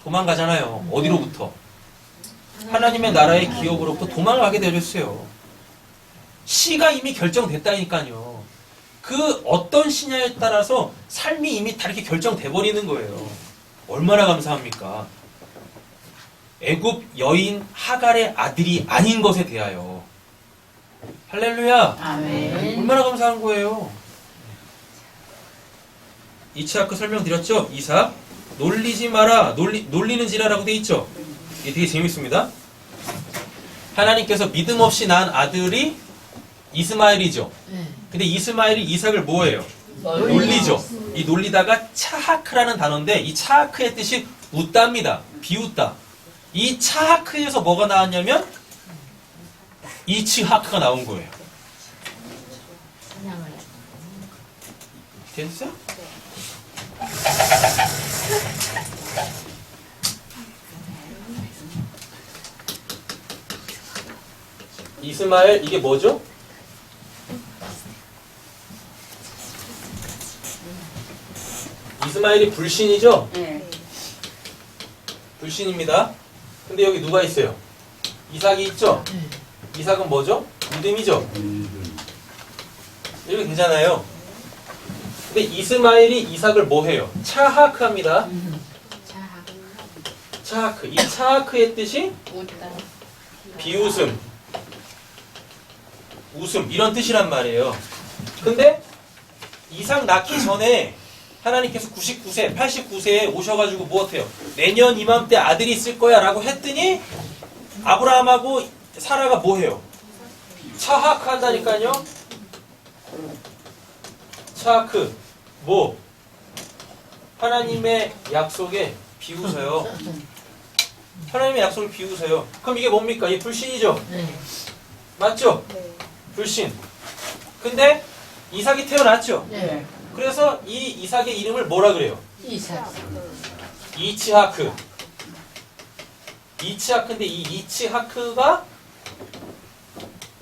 도망가잖아요. 어디로부터? 하나님의 나라의 기업으로부터 도망을 하게 되었어요. 시가 이미 결정됐다니까요. 그 어떤 시냐에 따라서 삶이 이미 다르게 결정돼 버리는 거예요. 얼마나 감사합니까? 애굽 여인 하갈의 아들이 아닌 것에 대하여. 할렐루야. 아멘. 얼마나 감사한 거예요. 이츠하크 설명드렸죠? 이삭 놀리지 마라. 놀리는 지라라고 돼 있죠? 이게 되게 재밌습니다. 하나님께서 믿음 없이 낳은 아들이 이스마엘이죠. 근데 이스마엘이 이삭을 뭐예요? 놀리죠. 이 놀리다가 차하크라는 단어인데 이 차하크의 뜻이 웃다입니다. 비웃다. 이 차하크에서 뭐가 나왔냐면 이츠하크가 나온 거예요. 됐어요? 이스마엘 이게 뭐죠? 이스마엘이 불신이죠? 네. 불신입니다. 근데 여기 누가 있어요? 이삭이 있죠? 이삭은 뭐죠? 믿음이죠? 이렇게 되잖아요. 근데 이스마엘이 이삭을 뭐 해요? 차하크합니다. 차하크. 이 차하크의 뜻이 비웃음, 웃음 이런 뜻이란 말이에요. 근데 이삭 낳기 전에 하나님께서 99세, 89세에 오셔가지고 무엇해요? 내년 이맘때 아들이 있을 거야 라고 했더니 아브라함하고 사라가 뭐해요? 차하크 한다니까요. 차하크 뭐? 하나님의 약속에 비웃어요. 하나님의 약속을 비웃어요. 그럼 이게 뭡니까? 이게 불신이죠? 맞죠? 불신. 근데 이삭이 태어났죠? 네. 그래서 이 이삭의 이름을 뭐라 그래요? 이삭. 이츠하크. 이츠하크인데 이 이츠하크가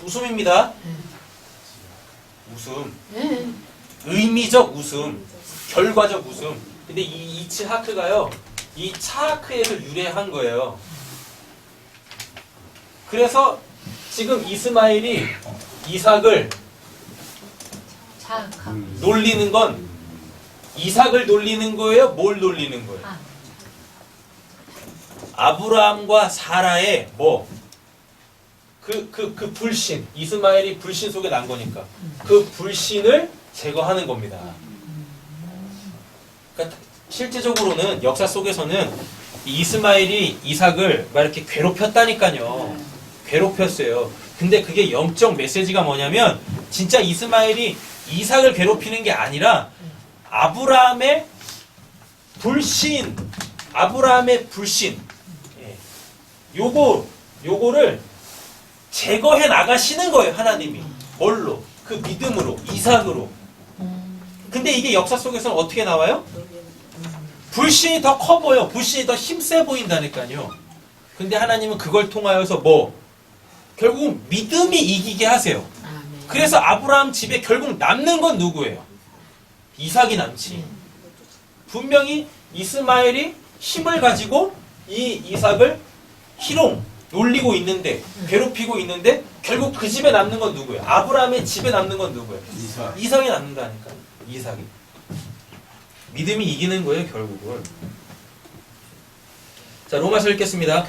웃음입니다. 웃음. 의미적 웃음. 결과적 웃음. 근데 이 이츠하크가요. 이 차하크에서 유래한 거예요. 그래서 지금 이스마엘이 이삭을 놀리는 건 이삭을 놀리는 거예요? 뭘 놀리는 거예요? 아브라함과 사라의 뭐? 그 불신, 이스마엘이 불신 속에 난 거니까 그 불신을 제거하는 겁니다. 그러니까 실제적으로는 역사 속에서는 이스마엘이 이삭을 막 이렇게 괴롭혔다니까요. 괴롭혔어요. 근데 그게 영적 메시지가 뭐냐면 진짜 이스마엘이 이삭을 괴롭히는 게 아니라 아브라함의 불신, 예. 요거를 제거해 나가시는 거예요, 하나님이. 뭘로? 그 믿음으로, 이삭으로. 근데 이게 역사 속에서는 어떻게 나와요? 불신이 더 커 보여. 불신이 더 힘세 보인다니까요. 근데 하나님은 그걸 통하여서 뭐? 결국 믿음이 이기게 하세요. 그래서 아브라함 집에 결국 남는 건 누구예요? 이삭이 남지. 분명히 이스마엘이 힘을 가지고 이 이삭을 희롱, 놀리고 있는데, 괴롭히고 있는데 결국 그 집에 남는 건 누구예요? 아브라함의 집에 남는 건 누구예요? 이삭이 남는다니까. 이삭이. 믿음이 이기는 거예요, 결국은. 자, 로마서 읽겠습니다.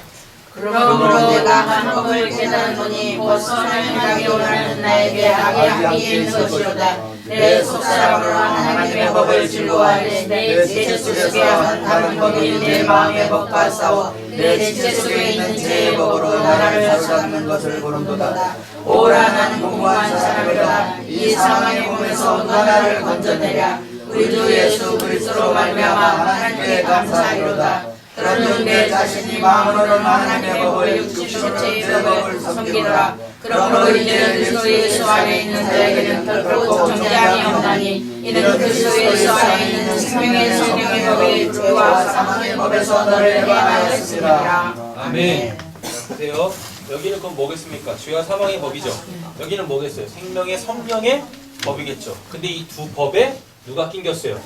그러므로 내가 한 법을 깨달으니 곧 선하게 원하는 나에게 악이 함께 있는 것이로다. 내 속사람으로 하나님의 법을 즐거워하되 내 지체 속에 한 다른 법이 내 마음의 법과 싸워 내 지체 속에 있는 죄의 법으로 나라를 사로잡는 것을 보는도다. 오라 나는 공고한 사람이로다. 이 사망의 몸에서 나라를 건져내랴. 우리 주 예수 그리스도로 말미암아 하나님께 감사하리로다. 그런즉 내 자신이 마음으로는 하나님의 법을 육신으로 죄의 법을 섬기노라. 그러므로 이제는 그리스도 예수 안에 있는 자에게는 결코 정죄함이 없나니 이는 그리스도 예수 안에 있는 생명의 성령의 법이 죄와 사망의 법에서 너를 해방하였습니다. 아멘. 자, 보세요. 여기는 그럼 뭐겠습니까? 죄와 사망의 법이죠. 여기는 뭐겠어요? 생명의 성령의 법이겠죠. 근데 이 두 법에 누가 낑겼어요?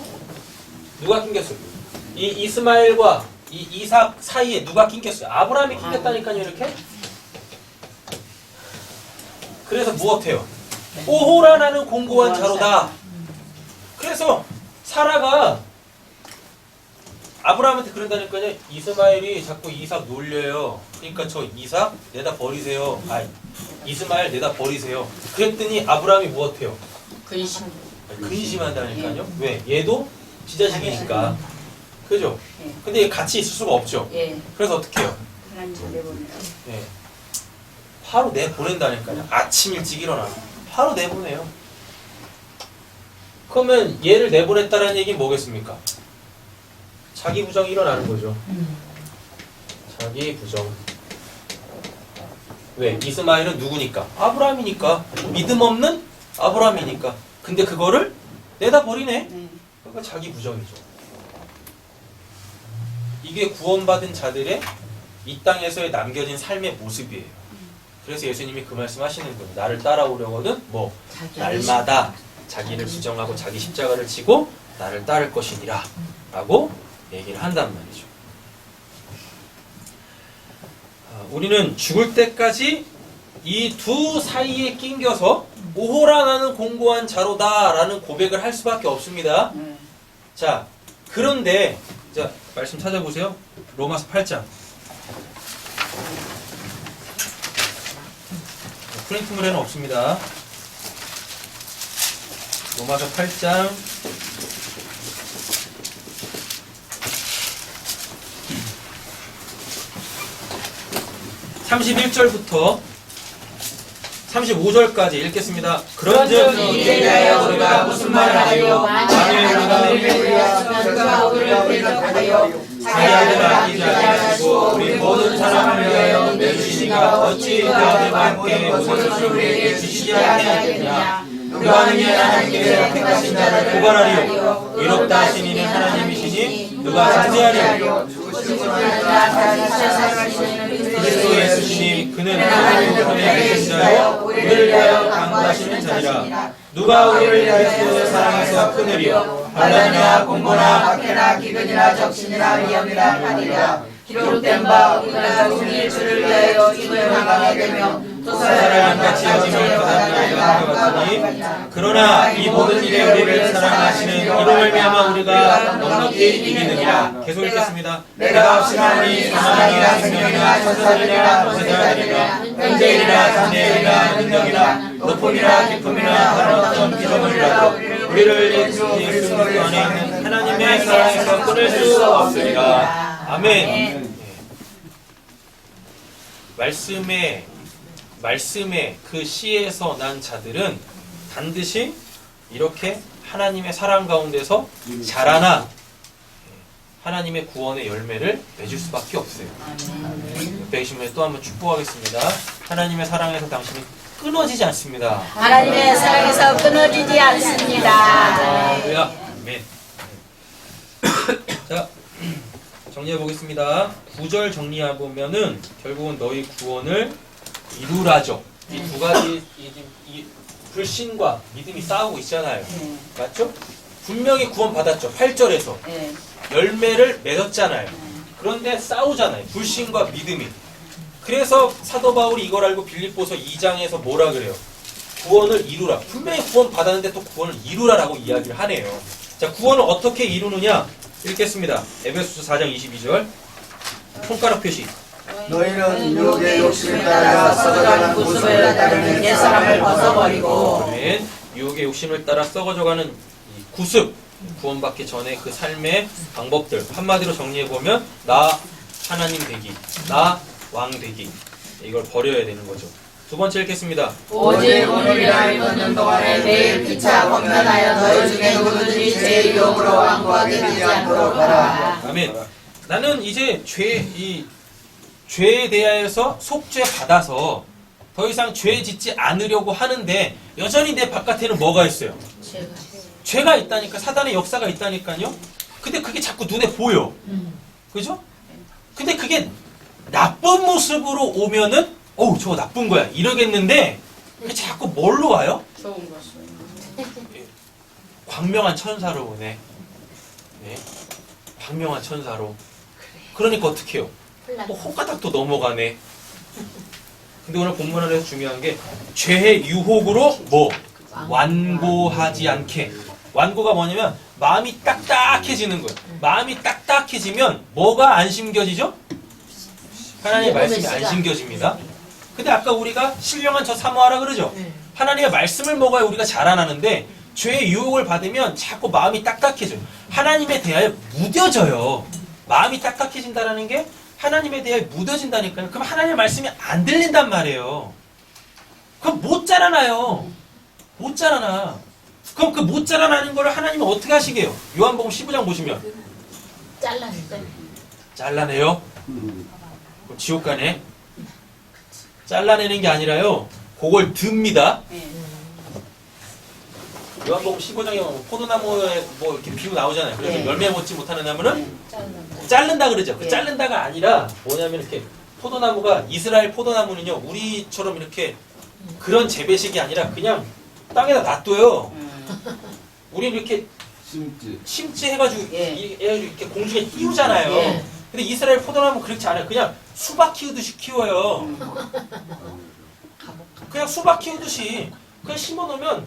누가 낑겼어요? 이 이스마엘과 이 이삭 사이에 누가 낑겼어요? 아브라함이 낑겼다니까요, 이렇게? 그래서 무엇해요? 오호라 나는 공고한 자로다. 그래서 사라가 아브라함한테 그런다니까요. 이스마엘이 자꾸 이삭 놀려요. 그러니까 저 이삭 내다 버리세요. 이스마엘 내다 버리세요. 그랬더니 아브라함이 무엇해요? 근심한다니까요. 왜? 얘도 지자식이니까. 그죠? 근데 같이 있을 수가 없죠. 그래서 어떻게 해요? 네. 바로 내보낸다니까요. 아침 일찍 일어나. 바로 내보내요. 그러면 얘를 내보냈다는 얘기는 뭐겠습니까? 자기 부정이 일어나는 거죠. 자기 부정. 왜? 이스마엘은 누구니까? 아브라함이니까. 믿음 없는 아브라함이니까. 근데 그거를 내다 버리네? 그러니까 자기 부정이죠. 이게 구원받은 자들의 이 땅에서의 남겨진 삶의 모습이에요. 그래서 예수님이 그 말씀 하시는 거예요. 나를 따라오려거든 뭐 날마다 자기를 부정하고 자기 십자가를 지고 나를 따를 것이니라 라고 얘기를 한단 말이죠. 우리는 죽을 때까지 이 두 사이에 낑겨서 오호라 나는 공고한 자로다 라는 고백을 할 수밖에 없습니다. 자, 그런데 자, 말씀 찾아보세요. 로마서 8장. 프린트물에는 없습니다. 로마서 8장 31절부터 35절까지 읽겠습니다. 그런즉 이에 대하여 우리가 무슨 말을 하리요? 만일 우리가 우리를 위하여 그가 우리를 대적하여 자기 아들을 아끼지 아니하시고 우리 모든 사람을 위하여 내주시니가 어찌 그 아들과 함께 모든 것을 우리에게 주시지 아니하겠느냐? 누가 능히 하나님께서 택하신 자를 고발하리요? 이롭다 하신 이는 하나님이시니 누가 자제하리요? 그리스도 예수시니 그는 하나님 편에 계신 자요 우리를 위하여 강구하시는 자니라. 누가 우리를 그리스도의 사랑에서 끊으리요? 환난이나 공고나 박해나 기근이나 적신이나 위험이나 하니라. 기록된 바 우리가 종일 주를 위하여 힘을 강하게 되며 또 사람을 같이 여김을 받았나이다 같으니 그러나 이 모든 일에 우리를 사랑하시는 이로 말미암아 우리가 넉넉히 이기느니라. 계속 읽겠습니다. 내가 없이나니 사망이나 생명이나 천사들이나 권세자들이나 현재이나 장래이나 능력이나 높음이나 깊음이나 다른 어떤 기적을이라도 우리를 예수 그리스도 안에 있는 하나님의 사랑에서 끊을 수 없으리라. 아멘. 말씀의 그 씨에서 난 자들은 반드시 이렇게 하나님의 사랑 가운데서 자라나 하나님의 구원의 열매를 맺을 수밖에 없어요. 옆에 계신 분에 또 한번 축복하겠습니다. 하나님의 사랑에서 당신은 끊어지지 않습니다. 하나님의 사랑에서 끊어지지 않습니다. 할렐루야. 아멘. 자, 정리해 보겠습니다. 9절 정리해 보면은 결국은 너희 구원을 이루라죠. 이 두 가지 이 불신과 믿음이 싸우고 있잖아요. 맞죠? 분명히 구원 받았죠. 8절에서 열매를 맺었잖아요. 그런데 싸우잖아요. 불신과 믿음이. 그래서 사도 바울이 이걸 알고 빌립보서 2장에서 뭐라 그래요? 구원을 이루라. 분명히 구원 받았는데 또 구원을 이루라라고 이야기를 하네요. 자, 구원을 어떻게 이루느냐? 읽겠습니다. 에베소서 4장 22절. 손가락 표시. 너희는 유혹의 욕심을 따라 썩어가는 구습을 따르는 옛사람을 벗어버리고 아멘. 유혹의 욕심을 따라 썩어져가는 이 구습, 구원받기 전에 그 삶의 방법들 한마디로 정리해보면 나 하나님 되기, 나 왕 되기, 이걸 버려야 되는 거죠. 두 번째 읽겠습니다. 오직 오늘이라 걷는 동안에 매일 피차 권면하여 너희 중에 누구든지 죄의 유혹으로 완고하게 되지 않도록 하라. 아멘. 나는 이제 죄에 대하여서 속죄 받아서 더 이상 죄 짓지 않으려고 하는데 여전히 내 바깥에는 뭐가 있어요? 죄가 있다니까. 사단의 역사가 있다니까요. 근데 그게 자꾸 눈에 보여. 그죠? 근데 그게 나쁜 모습으로 오면은 어우 저거 나쁜 거야 이러겠는데 그게 자꾸 뭘로 와요? 광명한 천사로 오네. 네. 광명한 천사로. 그러니까 어떻게 해요? 호가닥도 넘어가네. 근데 오늘 본문 안에서 중요한 게 죄의 유혹으로 뭐? 완고하지 않게. 완고가 뭐냐면 마음이 딱딱해지는 거예요. 마음이 딱딱해지면 뭐가 안 심겨지죠? 하나님의 말씀이 안 심겨집니다. 근데 아까 우리가 신령한 저 사모하라 그러죠? 하나님의 말씀을 먹어야 우리가 자라나는데 죄의 유혹을 받으면 자꾸 마음이 딱딱해져요. 하나님에 대하여 무뎌져요. 마음이 딱딱해진다는 게 하나님에 대하여 무뎌진다니까요. 그럼 하나님의 말씀이 안 들린단 말이에요. 그럼 못 자라나요. 못 자라나. 그럼 그 못 자라나는 걸 하나님은 어떻게 하시게요? 요한복음 15장 보시면 잘라내요. 그럼 지옥 가네. 잘라내는 게 아니라요. 그걸 듭니다. 요한복음 15장에 보면 포도나무에 뭐 이렇게 비유 나오잖아요. 그래서 열매 먹지 못하는 나무는 자른다 그러죠. 그 자른다가 아니라 뭐냐면 이렇게 포도나무가 이스라엘 포도나무는요. 우리처럼 이렇게 그런 재배식이 아니라 그냥 땅에다 놔둬요. 우리는 이렇게 심지 해가지고 이렇게 공중에 띄우잖아요. 근데 이스라엘 포도나무 그렇지 않아요. 그냥 수박 키우듯이 키워요. 그냥 수박 키우듯이 그냥 심어놓으면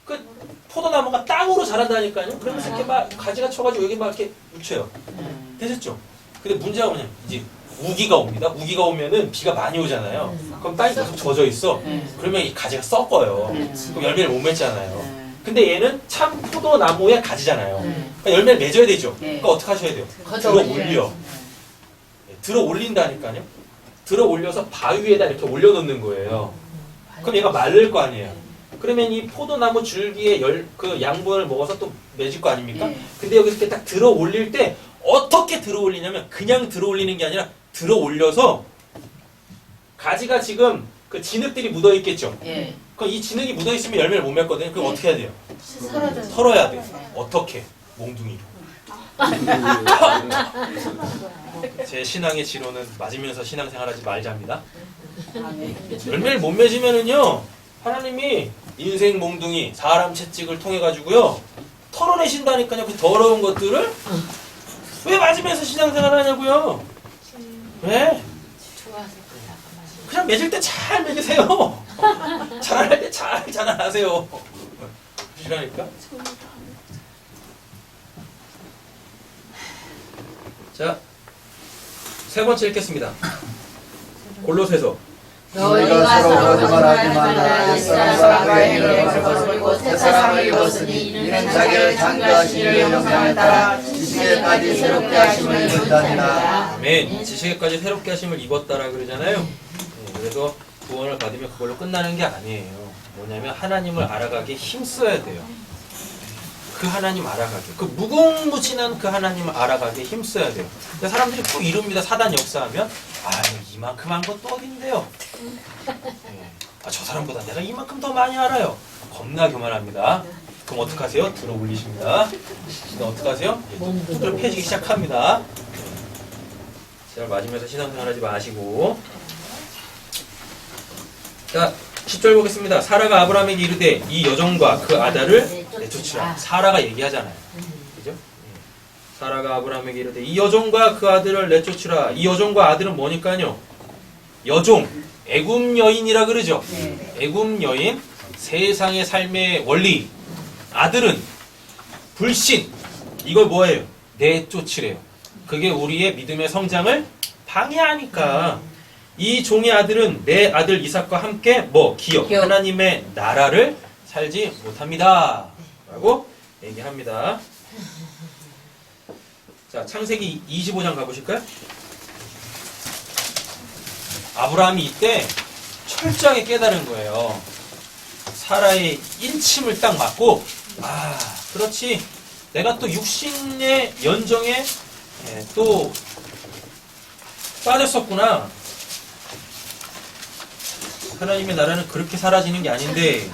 그 포도나무가 땅으로 자란다니까요. 그러면서 이렇게 막 가지가 쳐가지고 여기 막 이렇게 묻혀요. 되셨죠? 근데 문제가 뭐냐면 이제 우기가 옵니다. 우기가 오면은 비가 많이 오잖아요. 그럼 땅이 계속 젖어 있어. 그러면 이 가지가 썩어요. 그럼 열매를 못 맺잖아요. 근데 얘는 참 포도나무의 가지잖아요. 그러니까 열매를 맺어야 되죠. 그러니까 어떻게 하셔야 돼요? 들어 올려. 들어 올린다니까요. 들어 올려서 바위에다 이렇게 올려놓는 거예요. 그럼 얘가 마를 거 아니에요. 그러면 이 포도나무 줄기에 그 양분을 먹어서 또 맺을 거 아닙니까? 근데 여기서 이렇게 딱 들어 올릴 때 어떻게 들어 올리냐면 그냥 들어 올리는 게 아니라 들어 올려서 가지가 지금 그 진흙들이 묻어 있겠죠. 그럼 이 진흙이 묻어 있으면 열매를 못 맺거든요. 그럼 어떻게 해야 돼요? 털어야 돼요. 어떻게? 몽둥이로. 제 신앙의 지론은 맞으면서 신앙생활하지 말자입니다. 열매를 못 맺으면은요 하나님이 인생 몽둥이 사람 채찍을 통해 가지고요 털어내신다니까요. 그 더러운 것들을 왜 맞으면서 신앙생활 하냐고요. 왜? 그냥 맺을 때 잘 맺으세요. 자랄 때 잘 자라나세요. 그러니까. 자, 세 번째 읽겠습니다. 골로새서. 너희가 서로 거짓말하지 말라. 옛사람과 행위를 벗어버리고 새사람을 입었으니 이는 자기를 창조하신 이의 형상을 따라 지식에까지 새롭게 하심을 입었다니라. 아멘. 지식에까지 새롭게 하심을 입었다라 그러잖아요. 그래서 구원을 받으면 그걸로 끝나는 게 아니에요. 뭐냐면 하나님을 알아가기에 힘써야 돼요. 그 하나님 알아가기. 그 무궁무진한 그 하나님을 알아가기에 힘써야 돼요. 근데 사람들이 또 이룹니다. 사단 역사하면 이만큼 한 것도 어딘데요. 저 사람보다 내가 이만큼 더 많이 알아요. 겁나 교만합니다. 그럼 어떡하세요? 들어 올리십니다. 어떡하세요? 뚜드러 패지기 시작합니다. 제가 맞으면서 신앙생활 하지 마시고. 자, 10절 보겠습니다. 사라가 아브라함에게 이르되 이 여종과 그 아들을 내쫓으라. 사라가 얘기하잖아요. 그죠? 사라가 아브라함에게 이르되 이 여종과 그 아들을 내쫓으라. 이 여종과 아들은 뭐니까요? 여종, 애굽 여인이라 그러죠. 애굽 여인, 세상의 삶의 원리. 아들은 불신. 이걸 뭐예요? 내쫓으래요. 그게 우리의 믿음의 성장을 방해하니까. 이 종의 아들은 내 아들 이삭과 함께 뭐 기업 기업. 하나님의 나라를 살지 못합니다. 라고 얘기합니다. 자, 창세기 25장 가보실까요? 아브라함이 이때 철저하게 깨달은 거예요. 사라의 인침을 딱 맞고, 아, 그렇지. 내가 또 육신의 연정에 또 빠졌었구나. 하나님의 나라는 그렇게 사라지는 게 아닌데.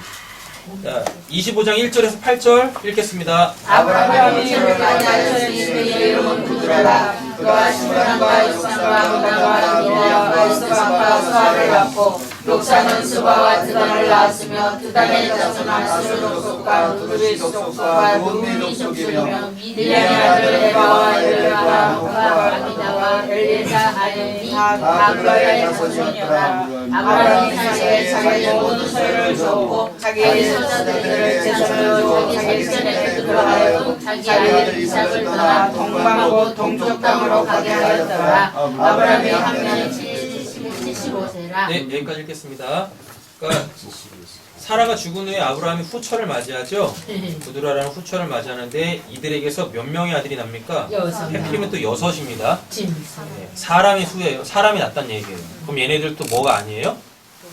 자, 25장 1절에서 8절 읽겠습니다. 아브라함이 저를 만나서 이스라엘의 이름은 부드라라. 그가 신랑과 육상과 문화와 미나와 이스마와 수아를 낳고 욕사는 수바와 드단을 낳았으며 드단의 자손 아수르 족속과 누르의 족속과 누미 족속이며 미디안의 아들 에바와 엘바와 아미나와 엘리사 아들이 다 그의 자손이었다. 아브라함이 자기의 자기 모든 소유를 주었고 자기의 손자들을 제사를 주고 자기 전에 들어가여 자기 아들 이삭을 떠나 동방고 동쪽 땅으로 가게 하였더라. 아브라함이 학년이 75세라. 네, 여기까지 읽겠습니다. 그러니까 사라가 죽은 후에 아브라함이 후처를 맞이하죠. 부두라라는 후처를 맞이하는데 이들에게서 몇 명의 아들이 납니까? 해필이면 또 6입니다. 네, 사람이 수예요. 사람이 낳았다는 얘기예요. 그럼 얘네들 또 뭐가 아니에요?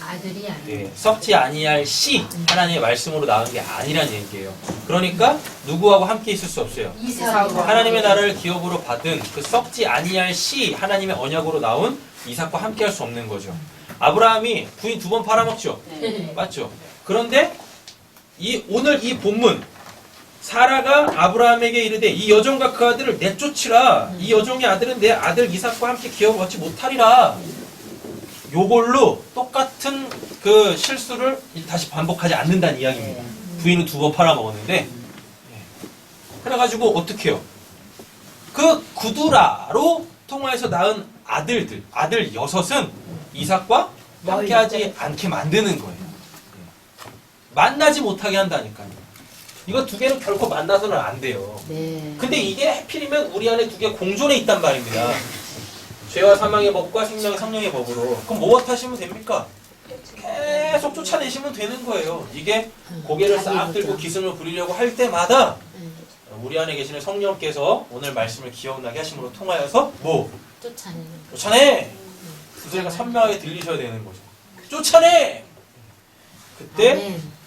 아들이 아니에요. 네, 썩지 아니할 씨 하나님의 말씀으로 낳은 게 아니란 얘기예요. 그러니까 누구하고 함께 있을 수 없어요. 이삭과 하나님의 나라를 기업으로 받은 그 썩지 아니할 씨 하나님의 언약으로 나온 이삭과 함께 할 수 없는 거죠. 아브라함이 부인 2번 팔아먹죠. 맞죠? 그런데 오늘 이 본문 사라가 아브라함에게 이르되 이 여종과 그 아들을 내쫓으라. 이 여종의 아들은 내 아들 이삭과 함께 기업을 얻지 못하리라. 요걸로 똑같은 그 실수를 다시 반복하지 않는다는 이야기입니다. 부인은 2번 팔아먹었는데 그래가지고 어떻게 해요? 그 구두라로 통화해서 낳은 아들 6은 이삭과 함께하지 않게 만드는 거예요. 만나지 못하게 한다니까요. 이거 2개는 결코 만나서는 안 돼요. 네. 근데 이게 해필이면 우리 안에 2개 공존해 있단 말입니다. 죄와 사망의 법과 생명의 성령의 법으로. 그럼 뭐 하시면 됩니까? 계속 쫓아내시면 되는 거예요. 이게 고개를 싹 들고 기승을 부리려고 할 때마다 우리 안에 계시는 성령께서 오늘 말씀을 기억나게 하심으로 통하여서 뭐? 쫓아내! 그 소리가 선명하게 들리셔야 되는 거죠. 쫓아내! 그때 아멘.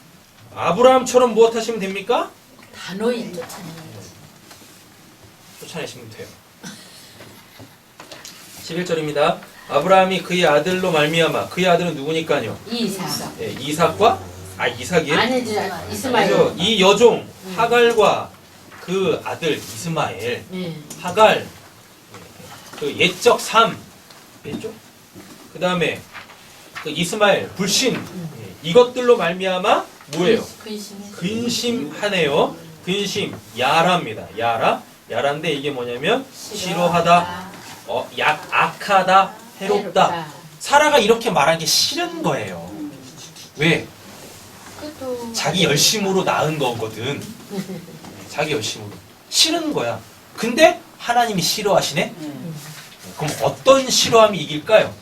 아브라함처럼 무엇 하시면 됩니까? 단호히 쫓아내는 쫓아내시면 돼요. 11절입니다. 아브라함이 그의 아들로 말미암아 그의 아들은 누구니까요? 이삭. 네, 이삭과 이삭이에요? 아니지 이스마엘. 그래서 이 여종 하갈과 그 아들 이스마엘 네. 하갈 그 옛적 삶 됐죠? 그 다음에 그 이스마엘 불신 이것들로 말미암아 뭐예요? 근심하네요. 근심 야라입니다. 야라인데 이게 뭐냐면 싫어하다, 악하다, 해롭다. 사라가 이렇게 말한 게 싫은 거예요. 왜? 자기 열심으로 낳은 거거든. 자기 열심으로. 싫은 거야. 근데 하나님이 싫어하시네? 그럼 어떤 싫어함이 이길까요?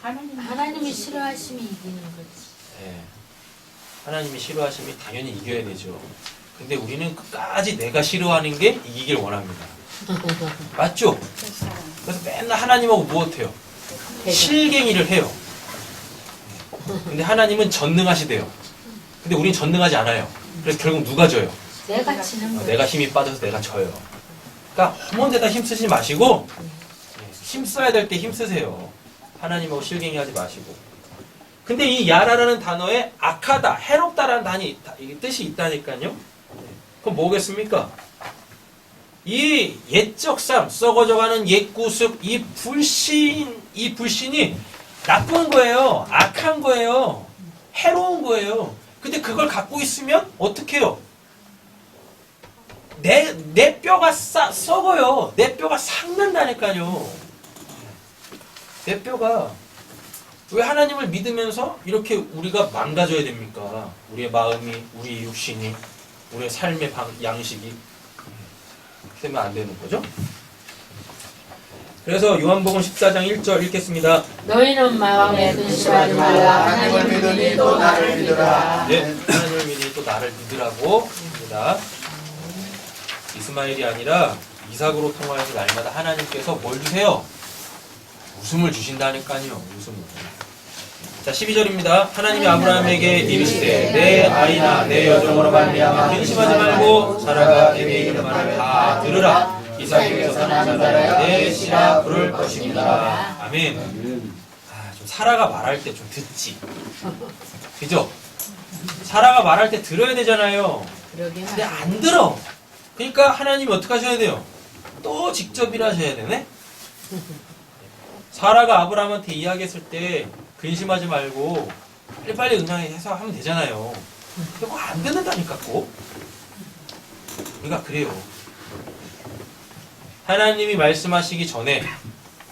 하나님이 싫어하심이 이기는 거지. 네. 하나님이 싫어하심이 당연히 이겨야 되죠. 근데 우리는 끝까지 내가 싫어하는 게 이기길 원합니다. 맞죠? 그래서 맨날 하나님하고 무엇해요? 실갱이를 해요. 근데 하나님은 전능하시대요. 근데 우린 전능하지 않아요. 그래서 결국 누가 져요? 내가 지는 거지. 내가 힘이 빠져서 내가 져요. 그러니까 험한데다 힘쓰지 마시고 힘써야 될 때 힘쓰세요. 하나님하고 실갱이 하지 마시고. 근데 이 야라라는 단어에 악하다, 해롭다라는 뜻이 있다니까요. 그럼 뭐겠습니까? 이 옛적 삶, 썩어져가는 옛 구습, 이 불신이 나쁜 거예요. 악한 거예요. 해로운 거예요. 근데 그걸 갖고 있으면 어떻게 해요? 내 뼈가 썩어요. 내 뼈가 삭는다니까요. 내 뼈가. 왜 하나님을 믿으면서 이렇게 우리가 망가져야 됩니까? 우리의 마음이, 우리의 육신이, 우리의 삶의 양식이. 그렇게 되면 안 되는 거죠? 그래서 요한복음 14장 1절 읽겠습니다. 너희는 마음에 근심하지 말라. 하나님을 믿으니 또 나를 믿으라. 네, 하나님을 믿으니 또 나를 믿으라고 합니다. 이스마엘이 아니라 이삭으로 통하여서 날마다 하나님께서 뭘 주세요? 웃음을 주신다니까요. 웃음을. 자, 12절입니다. 하나님이 아브라함에게 이르시되 내 아이나 내 여종으로 말미암아 근심하지 말고 사라가 내게 이르는 말을 다 들으라. 이삭에게서 나는 자라야 내 씨라 부를 것입니다. 아멘. 좀 사라가 말할 때 좀 듣지. 그죠? 사라가 말할 때 들어야 되잖아요. 근데 안 들어. 그러니까 하나님이 어떻게 하셔야 돼요? 또 직접 일하셔야 되네? 사라가 아브라함한테 이야기했을 때 근심하지 말고 빨리빨리 응당해서 하면 되잖아요. 근데 뭐 안 듣는다니까 꼭. 그러니까 그래요. 하나님이 말씀하시기 전에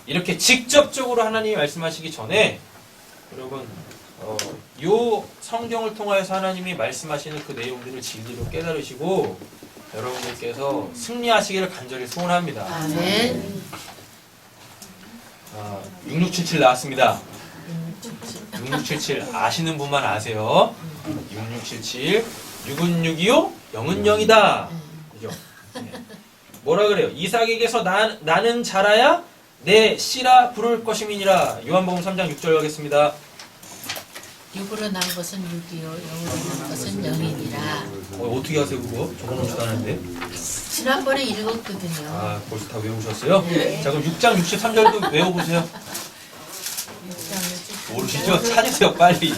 이렇게 직접적으로 하나님이 말씀하시기 전에 여러분 요 성경을 통하여서 하나님이 말씀하시는 그 내용들을 진리로 깨달으시고 여러분들께서 승리하시기를 간절히 소원합니다. 아멘. 6677 나왔습니다. 6677 아시는 분만 아세요. 6677 6165 0은 0이다. 그죠? 네. 뭐라 그래요? 이삭에게서 나는 자라야 내 씨라 부를 것임이니라. 요한복음 3장 6절 가겠습니다. 육으로 난 것은 육이요 영으로 난 것은 영이니라. 어떻게 하세요 그거? 적어놓지도 않았는데. 지난번에 읽었거든요. 벌써 다 외우셨어요? 자, 그럼 6장 63절도 외워보세요. 모르시죠? 찾으세요 빨리.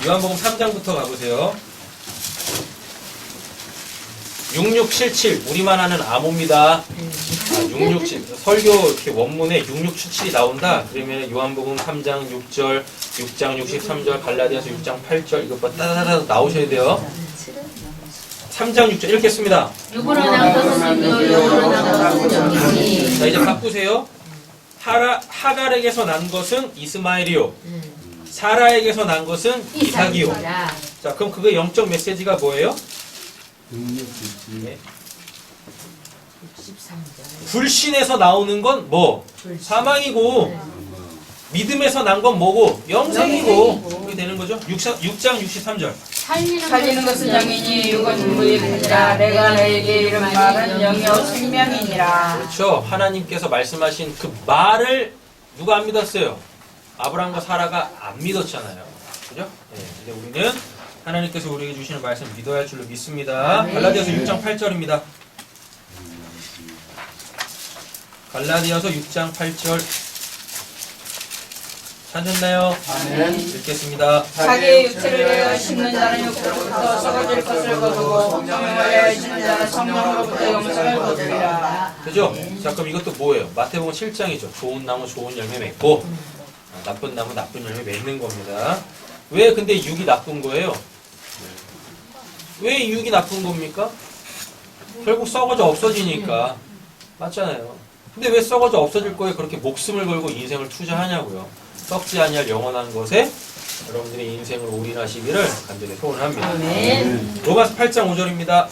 요한복음 3장부터 가보세요. 6677 우리만 아는 암호입니다. 667 설교 이렇게 원문에 6677이 나온다. 그러면 요한복음 3장 6절, 6장 63절, 갈라디아서 6장 8절 이것 봐 따다다다 나오셔야 돼요. 3장 6절 읽겠습니다. 육으로 난 것은 육이요 영으로 난 것은 영이니. 자, 이제 바꾸세요. 하갈에게서 난 것은 이스마엘이요. 사라에게서 난 것은 이삭이요. 자, 그럼 그거 영적 메시지가 뭐예요? 네. 63절. 불신에서 나오는 건 뭐? 사망이고 믿음에서 난 건 뭐고? 영생이고 그렇게 되는 거죠. 6장 63절. 살리는 것은 영이니 육은 무익이니라. 내가 너에게 이른 말은 영이요 생명이니라. 그렇죠. 하나님께서 말씀하신 그 말을 누가 안 믿었어요? 아브라함과 사라가 안 믿었잖아요. 그죠? 네. 근데 우리는 하나님께서 우리에게 주시는 말씀 믿어야 할 줄로 믿습니다. 갈라디아서 6장 8절입니다. 갈라디아서 6장 8절 찾았나요? 아멘. 읽겠습니다. 자기의 육체를 위하여 심는 자는 육체로부터 썩어질 것을 거두고 성령을 위하여 심는 자는 성령으로부터 영생을 거두리라. 그죠? 자, 그럼 이것도 뭐예요? 마태복음 7장이죠. 좋은 나무 좋은 열매 맺고 나쁜 나무 나쁜 열매 맺는 겁니다. 왜 근데 육이 나쁜 거예요? 왜 육이 나쁜 겁니까? 결국 썩어져 없어지니까. 맞잖아요. 근데 왜 썩어져 없어질 거에 그렇게 목숨을 걸고 인생을 투자하냐고요. 썩지 아니할 영원한 것에 여러분들의 인생을 올인하시기를 간절히 소원합니다. 로마서 8장 5절입니다.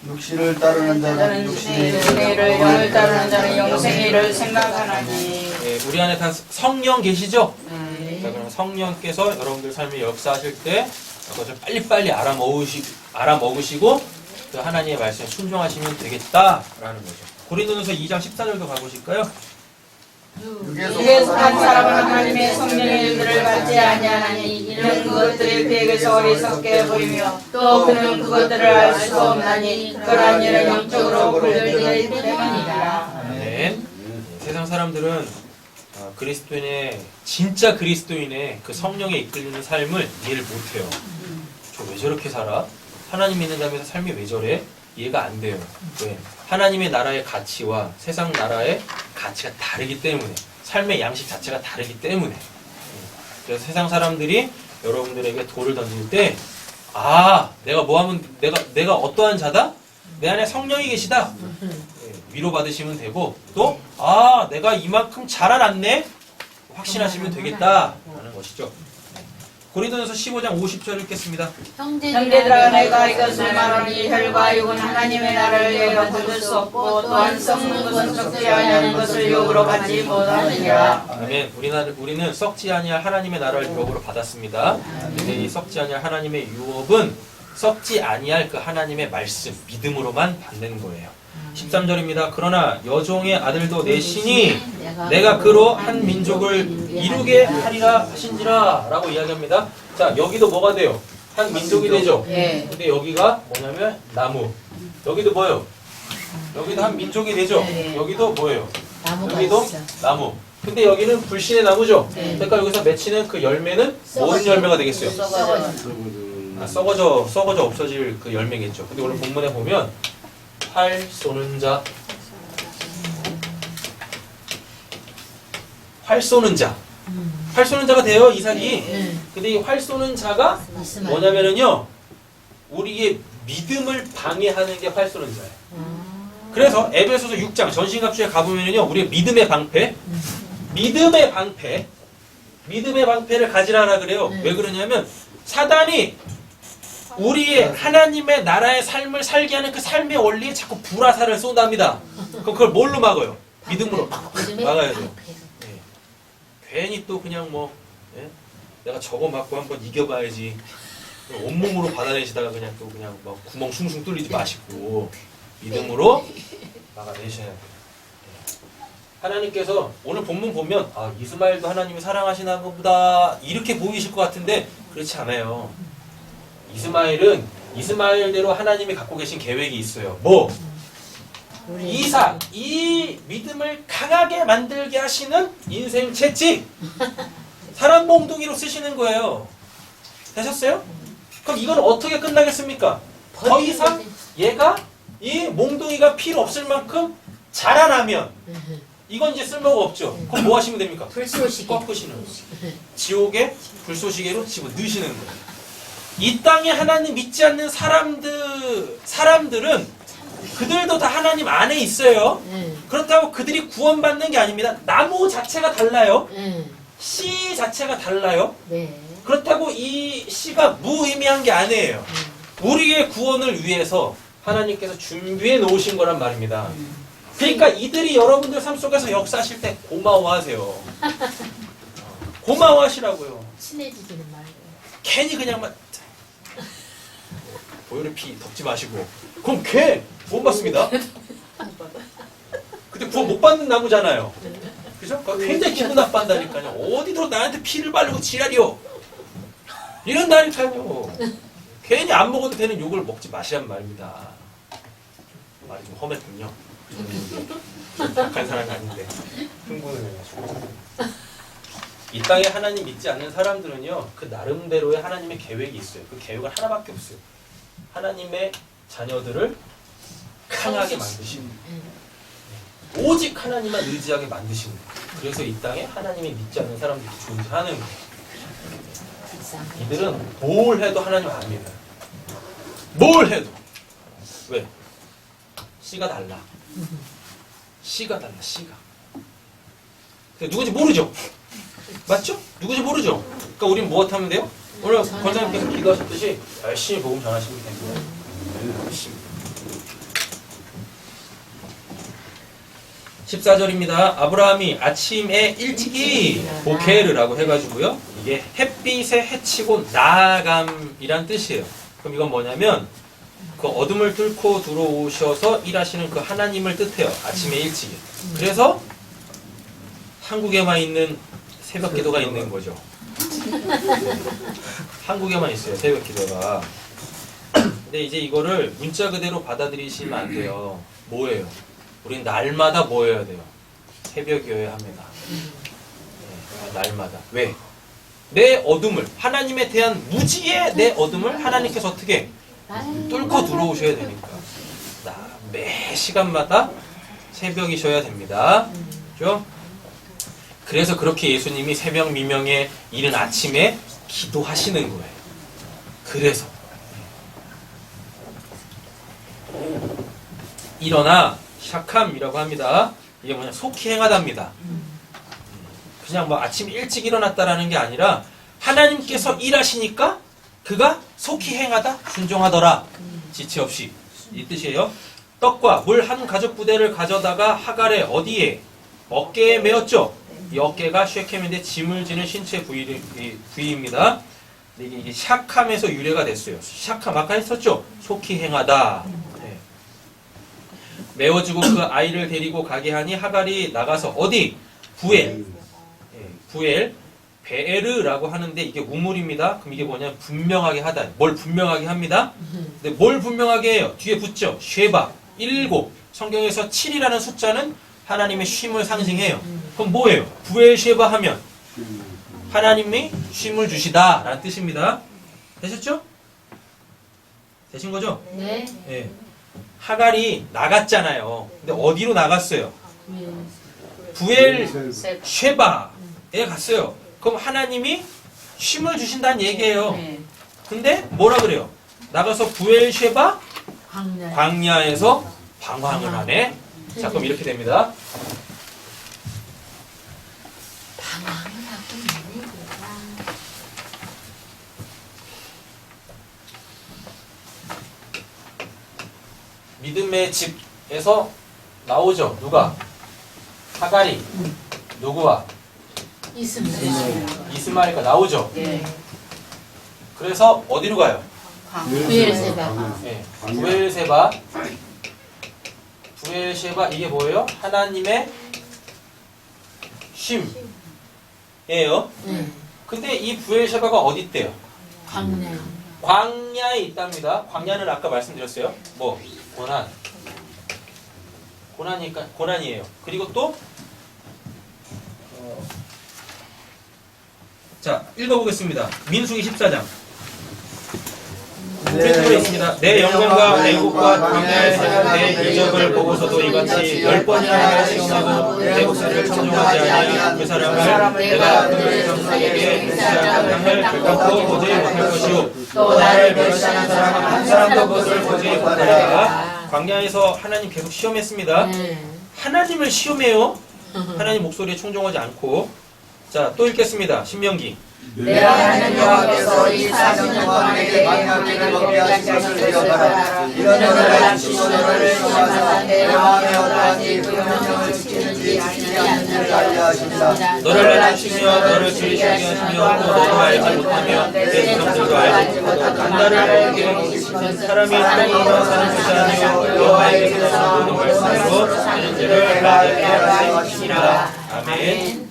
육신을 따르는 자는 육신의 육신의 일을 영을 따르는 자는 영생의 일을 생각하나니. 네, 우리 안에 다 성령 계시죠? 자, 그럼 성령께서 여러분들 삶에 역사하실 때 그것을 빨리빨리 알아먹으시고 그 하나님의 말씀에 순종하시면 되겠다라는 거죠. 고린도전서 2장 14절도 가보실까요? 육에서 한 사람은 하나님의 성령의 일들을 받지 아니하나니 이는 그것들이 그에게서 어리석게 보이며 또 그는 그것들을 알 수가 없나니 그러한 일은 영적으로 분별되기 때문이라. 아멘. 세상 사람들은 그리스도인의 진짜 그리스도인의 그 성령에 이끌리는 삶을 이해를 못해요. 저 왜 저렇게 살아? 하나님 믿는다면서 삶이 왜 저래? 이해가 안 돼요. 왜? 하나님의 나라의 가치와 세상 나라의 가치가 다르기 때문에 삶의 양식 자체가 다르기 때문에 그래서 세상 사람들이 여러분들에게 돌을 던질 때 내가 뭐하면 내가 어떠한 자다? 내 안에 성령이 계시다. 위로받으시면 되고 또 내가 이만큼 잘 알았네? 확신하시면 되겠다라는 것이죠. 고린도전서 15장 50절 읽겠습니다. 형제들아 내가 이것을 말하니 혈과 육은 하나님의 나라를 위하여 얻을 수 없고 또한 썩는 것은 썩지 아니하는 것을 욕으로 받지 못하느니라. 아멘. 우리는 썩지 아니할 하나님의 나라를 유업으로 받았습니다. 근데 이 썩지 아니할 하나님의 유업은 썩지 아니할 그 하나님의 말씀, 믿음으로만 받는 거예요. 13절입니다. 그러나 여종의 아들도 내 신이 내가 그로 한 민족을 이루게 하리라 하신지라 라고 이야기합니다. 자, 여기도 뭐가 돼요? 한 민족이 되죠? 예. 근데 여기가 뭐냐면 나무. 여기도 뭐예요? 여기도 한 민족이 되죠? 네. 여기도 뭐예요? 나무가 여기도 있어. 나무. 근데 여기는 불신의 나무죠? 네. 그러니까 여기서 맺히는 그 열매는 뭔 열매가 되겠어요? 썩어져 없어질 그 열매겠죠. 근데 오늘 본문에 보면 활 쏘는 자, 활 쏘는 자, 활 쏘는 자가 돼요 이삭이. 근데 이 활 쏘는 자가 뭐냐면은요, 우리의 믿음을 방해하는 게 활 쏘는 자예요. 그래서 에베소서 6장 전신갑주에 가보면은요, 우리의 믿음의 방패, 믿음의 방패를 가지라라 그래요. 왜 그러냐면 사단이 우리의 하나님의 나라의 삶을 살게 하는 그 삶의 원리에 자꾸 불화살을 쏜답니다. 그럼 그걸 뭘로 막아요? 믿음으로 막아야 돼요. 네. 괜히 또 그냥 뭐 내가 저거 맞고 한번 이겨봐야지 온몸으로 받아내시다가 그냥 또 그냥 막 구멍 숭숭 뚫리지 마시고 믿음으로 막아내셔야 돼요. 하나님께서 오늘 본문 보면 이스마엘도 하나님이 사랑하시나 보다 이렇게 보이실 것 같은데 그렇지 않아요. 이스마엘은 이스마엘대로 하나님이 갖고 계신 계획이 있어요. 뭐? 이삭, 이 믿음을 강하게 만들게 하시는 인생 채찍, 사람 몽둥이로 쓰시는 거예요. 되셨어요? 그럼 이건 어떻게 끝나겠습니까? 더 이상 얘가 이 몽둥이가 필요 없을 만큼 자라나면 이건 이제 쓸모가 없죠. 그럼 뭐 하시면 됩니까? 불쏘시개. 꺾으시는 거예요. 지옥에 불쏘시개로 집어 넣으시는 거예요. 이 땅에 하나님 믿지 않는 사람들은 그들도 다 하나님 안에 있어요. 그렇다고 그들이 구원받는 게 아닙니다. 나무 자체가 달라요. 씨 자체가 달라요. 네. 그렇다고 이 씨가 무의미한 게 아니에요. 우리의 구원을 위해서 하나님께서 준비해 놓으신 거란 말입니다. 그러니까 이들이 여러분들 삶 속에서 역사하실 때 고마워하세요. 고마워하시라고요. 친해지기는 말고. 괜히 그냥 막 보혈의 피 덮지 마시고 그럼 걔 구원 받습니다. 근데 구원 못 받는 나무잖아요. 그죠? 굉장히 기분 나빠한다니까요. 어디서 나한테 피를 바르고 지랄이요. 이런다니까요. 괜히 안 먹어도 되는 욕을 먹지 마시란 말입니다. 말이 좀 험했군요. 좀 약한 사람이 아닌데 흥분을 해가지고. 이 땅에 하나님 믿지 않는 사람들은요, 그 나름대로의 하나님의 계획이 있어요. 그 계획은 하나밖에 없어요. 하나님의 자녀들을 강하게 만드시는 거예요. 오직 하나님만 의지하게 만드시는 거예요. 그래서 이 땅에 하나님이 믿지 않는 사람들이 존재하는 거예요. 이들은 뭘 해도 하나님 안 믿어요. 뭘 해도. 왜? 씨가 달라. 씨가 달라, 씨가. 누군지 모르죠? 맞죠? 누구지 모르죠? 그러니까 우리는 무엇하면 돼요? 오늘 권사님께서 기도하셨듯이 열심히 복음 전하시면 됩니다. 열심히. 14절입니다. 아브라함이 아침에 일찍이 보케르라고 해가지고요. 이게 햇빛에 헤치고 나아감이란 뜻이에요. 그럼 이건 뭐냐면 그 어둠을 뚫고 들어오셔서 일하시는 그 하나님을 뜻해요. 아침에 일찍이. 그래서 한국에만 있는 새벽 기도가 있는 거죠. 한국에만 있어요, 새벽 기도가. 근데 이제 이거를 문자 그대로 받아들이시면 안 돼요. 뭐예요? 우린 날마다 뭐 해야 돼요? 새벽이어야 합니다. 네, 날마다. 왜? 내 어둠을, 하나님에 대한 무지의 내 어둠을 하나님께서 어떻게 뚫고 들어오셔야 되니까. 매 시간마다 새벽이셔야 됩니다. 그죠? 그래서 그렇게 예수님이 새벽 미명에 이른 아침에 기도하시는 거예요. 그래서 일어나 샤캄이라고 합니다. 이게 뭐냐, 속히 행하답니다. 그냥 뭐 아침 일찍 일어났다라는 게 아니라 하나님께서 일하시니까 그가 속히 행하다 순종하더라. 지체 없이. 이 뜻이에요. 떡과 물 한 가죽 부대를 가져다가 하갈의 어디에? 어깨에 메었죠. 이 어깨가 쉐켐인데 짐을 지는 신체 부위입니다. 근데 이게 샥함에서 유래가 됐어요. 샥함 아까 했었죠. 속히 행하다. 네. 메워주고 그 아이를 데리고 가게 하니 하갈이 나가서 어디? 부엘. 네. 부엘. 베에르라고 하는데 이게 우물입니다. 그럼 이게 뭐냐면 분명하게 하다. 뭘 분명하게 합니다. 근데 뭘 분명하게 해요? 뒤에 붙죠. 쉐바. 7. 성경에서 7이라는 숫자는 하나님의 쉼을 상징해요. 그럼 뭐예요? 부엘 쉐바 하면 하나님이 쉼을 주시다 라는 뜻입니다. 되셨죠? 되신 거죠? 네. 예. 하갈이 나갔잖아요. 근데 어디로 나갔어요? 부엘 쉐바에 갔어요. 그럼 하나님이 쉼을 주신다는 얘기예요. 근데 뭐라 그래요? 나가서 부엘 쉐바 광야에서 방황을 하네. 자, 그럼 이렇게 됩니다. 믿음의 집에서 나오죠. 누가? 하갈이. 누구와? 이스마엘과 나오죠. 그래서 어디로 가요? 부엘세바. 네. 부엘세바. 부엘세바 이게 뭐예요? 하나님의 쉼이에요. 근데 이 부엘세바가 어디 있대요? 광야에 있답니다. 광야는 아까 말씀드렸어요. 뭐 고난이니까 고난이에요. 그리고 또 자, 읽어보겠습니다. 민수기 14장. 프린트로 있습니다. 내 영광과 내 국과 광야에서 내 이적을 보고서도 이같이 10번이나 하시고 내 목소리를 청종하지 아니하니 그 사람을 내가 그의 정상에게 멸시할 땅을 결단코 보지 못할 것이요 또 나를 멸시하는 사람은 한 사람도 그것을 보지 못하리라. 광야에서 하나님 계속 시험했습니다. 하나님을 시험해요. 하나님 목소리에 청종하지 않고. 자, 또 읽겠습니다. 신명기. 내가 하나님 여호와께서 이 40년 동안 내게 광야길을 먹게 하신 것을 기억하라. 이런 너를 지시고 너를 시험하사 내 마음에 어떠한지 그 명령을 지키는지 지키지 않는지를 알려 하십니다. 너를 낮추시며 너를 지으시게 하시며 또 너도 알지 못하며 내 백성들도 알지 못하고 간다를 먹게 하시는 사람이 하나님과 사는 것이 아니요 여호와에게서 나오는 말씀으로 사는 줄을 알게 하시니라. 아멘.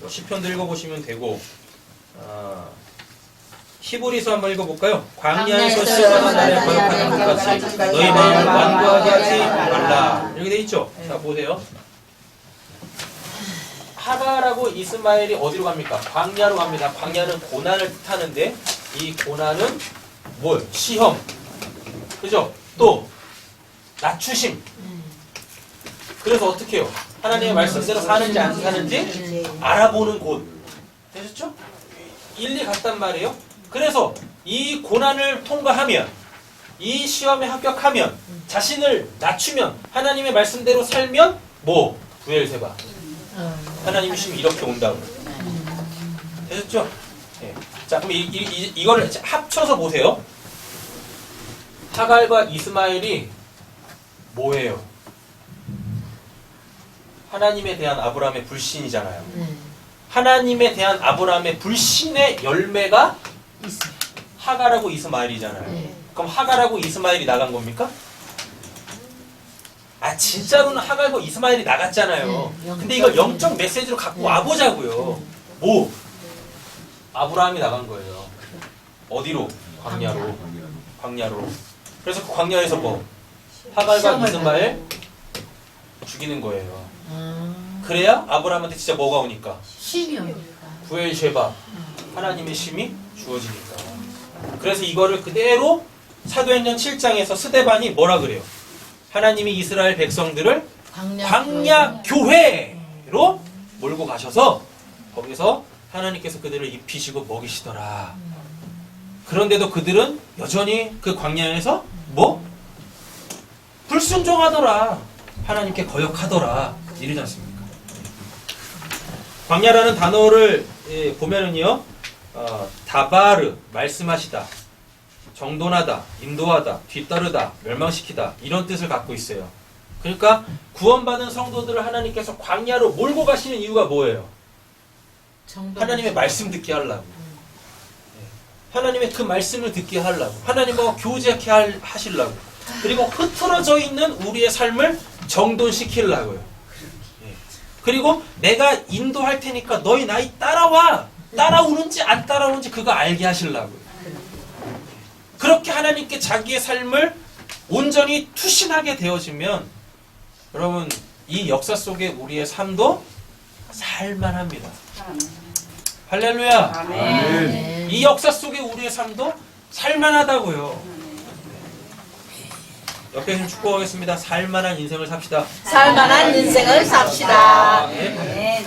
시편도 읽어보시면 되고 히브리서 한번 읽어볼까요? 광야에서 시험하는 날에 거역하는 것 같이 너희 마음을 완고하게 하지 말라. 이렇게 돼 있죠? 자, 보세요. 하갈하고 이스마엘이 어디로 갑니까? 광야로 갑니다. 광야는 고난을 뜻하는데 이 고난은 뭘? 시험. 그죠? 또 낮추심. 그래서 어떻게 해요? 하나님의 말씀대로 사는지 안 사는지 알아보는 곳. 되셨죠? 일리 같단 말이에요. 그래서 이 고난을 통과하면 이 시험에 합격하면 자신을 낮추면 하나님의 말씀대로 살면 뭐? 부엘세바. 하나님의 힘이 이렇게 온다고. 되셨죠? 네. 자, 그럼 이거를 합쳐서 보세요. 하갈과 이스마엘이 뭐예요? 하나님에 대한 아브라함의 불신이잖아요. 하나님에 대한 아브라함의 불신의 열매가 하갈하고 이스마엘이잖아요. 그럼 하갈하고 이스마엘이 나간 겁니까? 아, 진짜로는 하갈과 이스마엘이 나갔잖아요. 근데 이걸 영적 메시지로 갖고 와보자고요. 뭐? 아브라함이 나간 거예요. 어디로? 광야로. 그래서 그 광야에서 뭐? 하갈과 이스마엘 죽이는 거예요. 그래야 아브라함한테 진짜 뭐가 오니까? 쉼이 오니까. 부엘쉐바. 하나님의 심이 주어지니까. 그래서 이거를 그대로 사도행전 7장에서 스데반이 뭐라 그래요? 하나님이 이스라엘 백성들을 광야 교회로 몰고 가셔서 거기서 하나님께서 그들을 입히시고 먹이시더라. 그런데도 그들은 여전히 그 광야에서 뭐? 불순종하더라. 하나님께 거역하더라. 이러지 않습니까? 광야라는 단어를 보면은요, 다바르 말씀하시다, 정돈하다, 인도하다, 뒤따르다, 멸망시키다 이런 뜻을 갖고 있어요. 그러니까 구원받은 성도들을 하나님께서 광야로 몰고 가시는 이유가 뭐예요? 하나님의 말씀 듣게 하려고. 하나님의 그 말씀을 듣게 하려고. 하나님과 교제하게 하시려고. 그리고 흐트러져 있는 우리의 삶을 정돈시키려고요. 그리고 내가 인도할 테니까 너희 나이 따라와. 따라오는지 안 따라오는지 그거 알게 하시려고요. 그렇게 하나님께 자기의 삶을 온전히 투신하게 되어지면 여러분 이 역사 속에 우리의 삶도 살만합니다. 할렐루야. 아멘. 이 역사 속에 우리의 삶도 살만하다고요. 옆에 좀 축복하겠습니다. 살만한 인생을 삽시다. 살만한 인생을 삽시다. 네.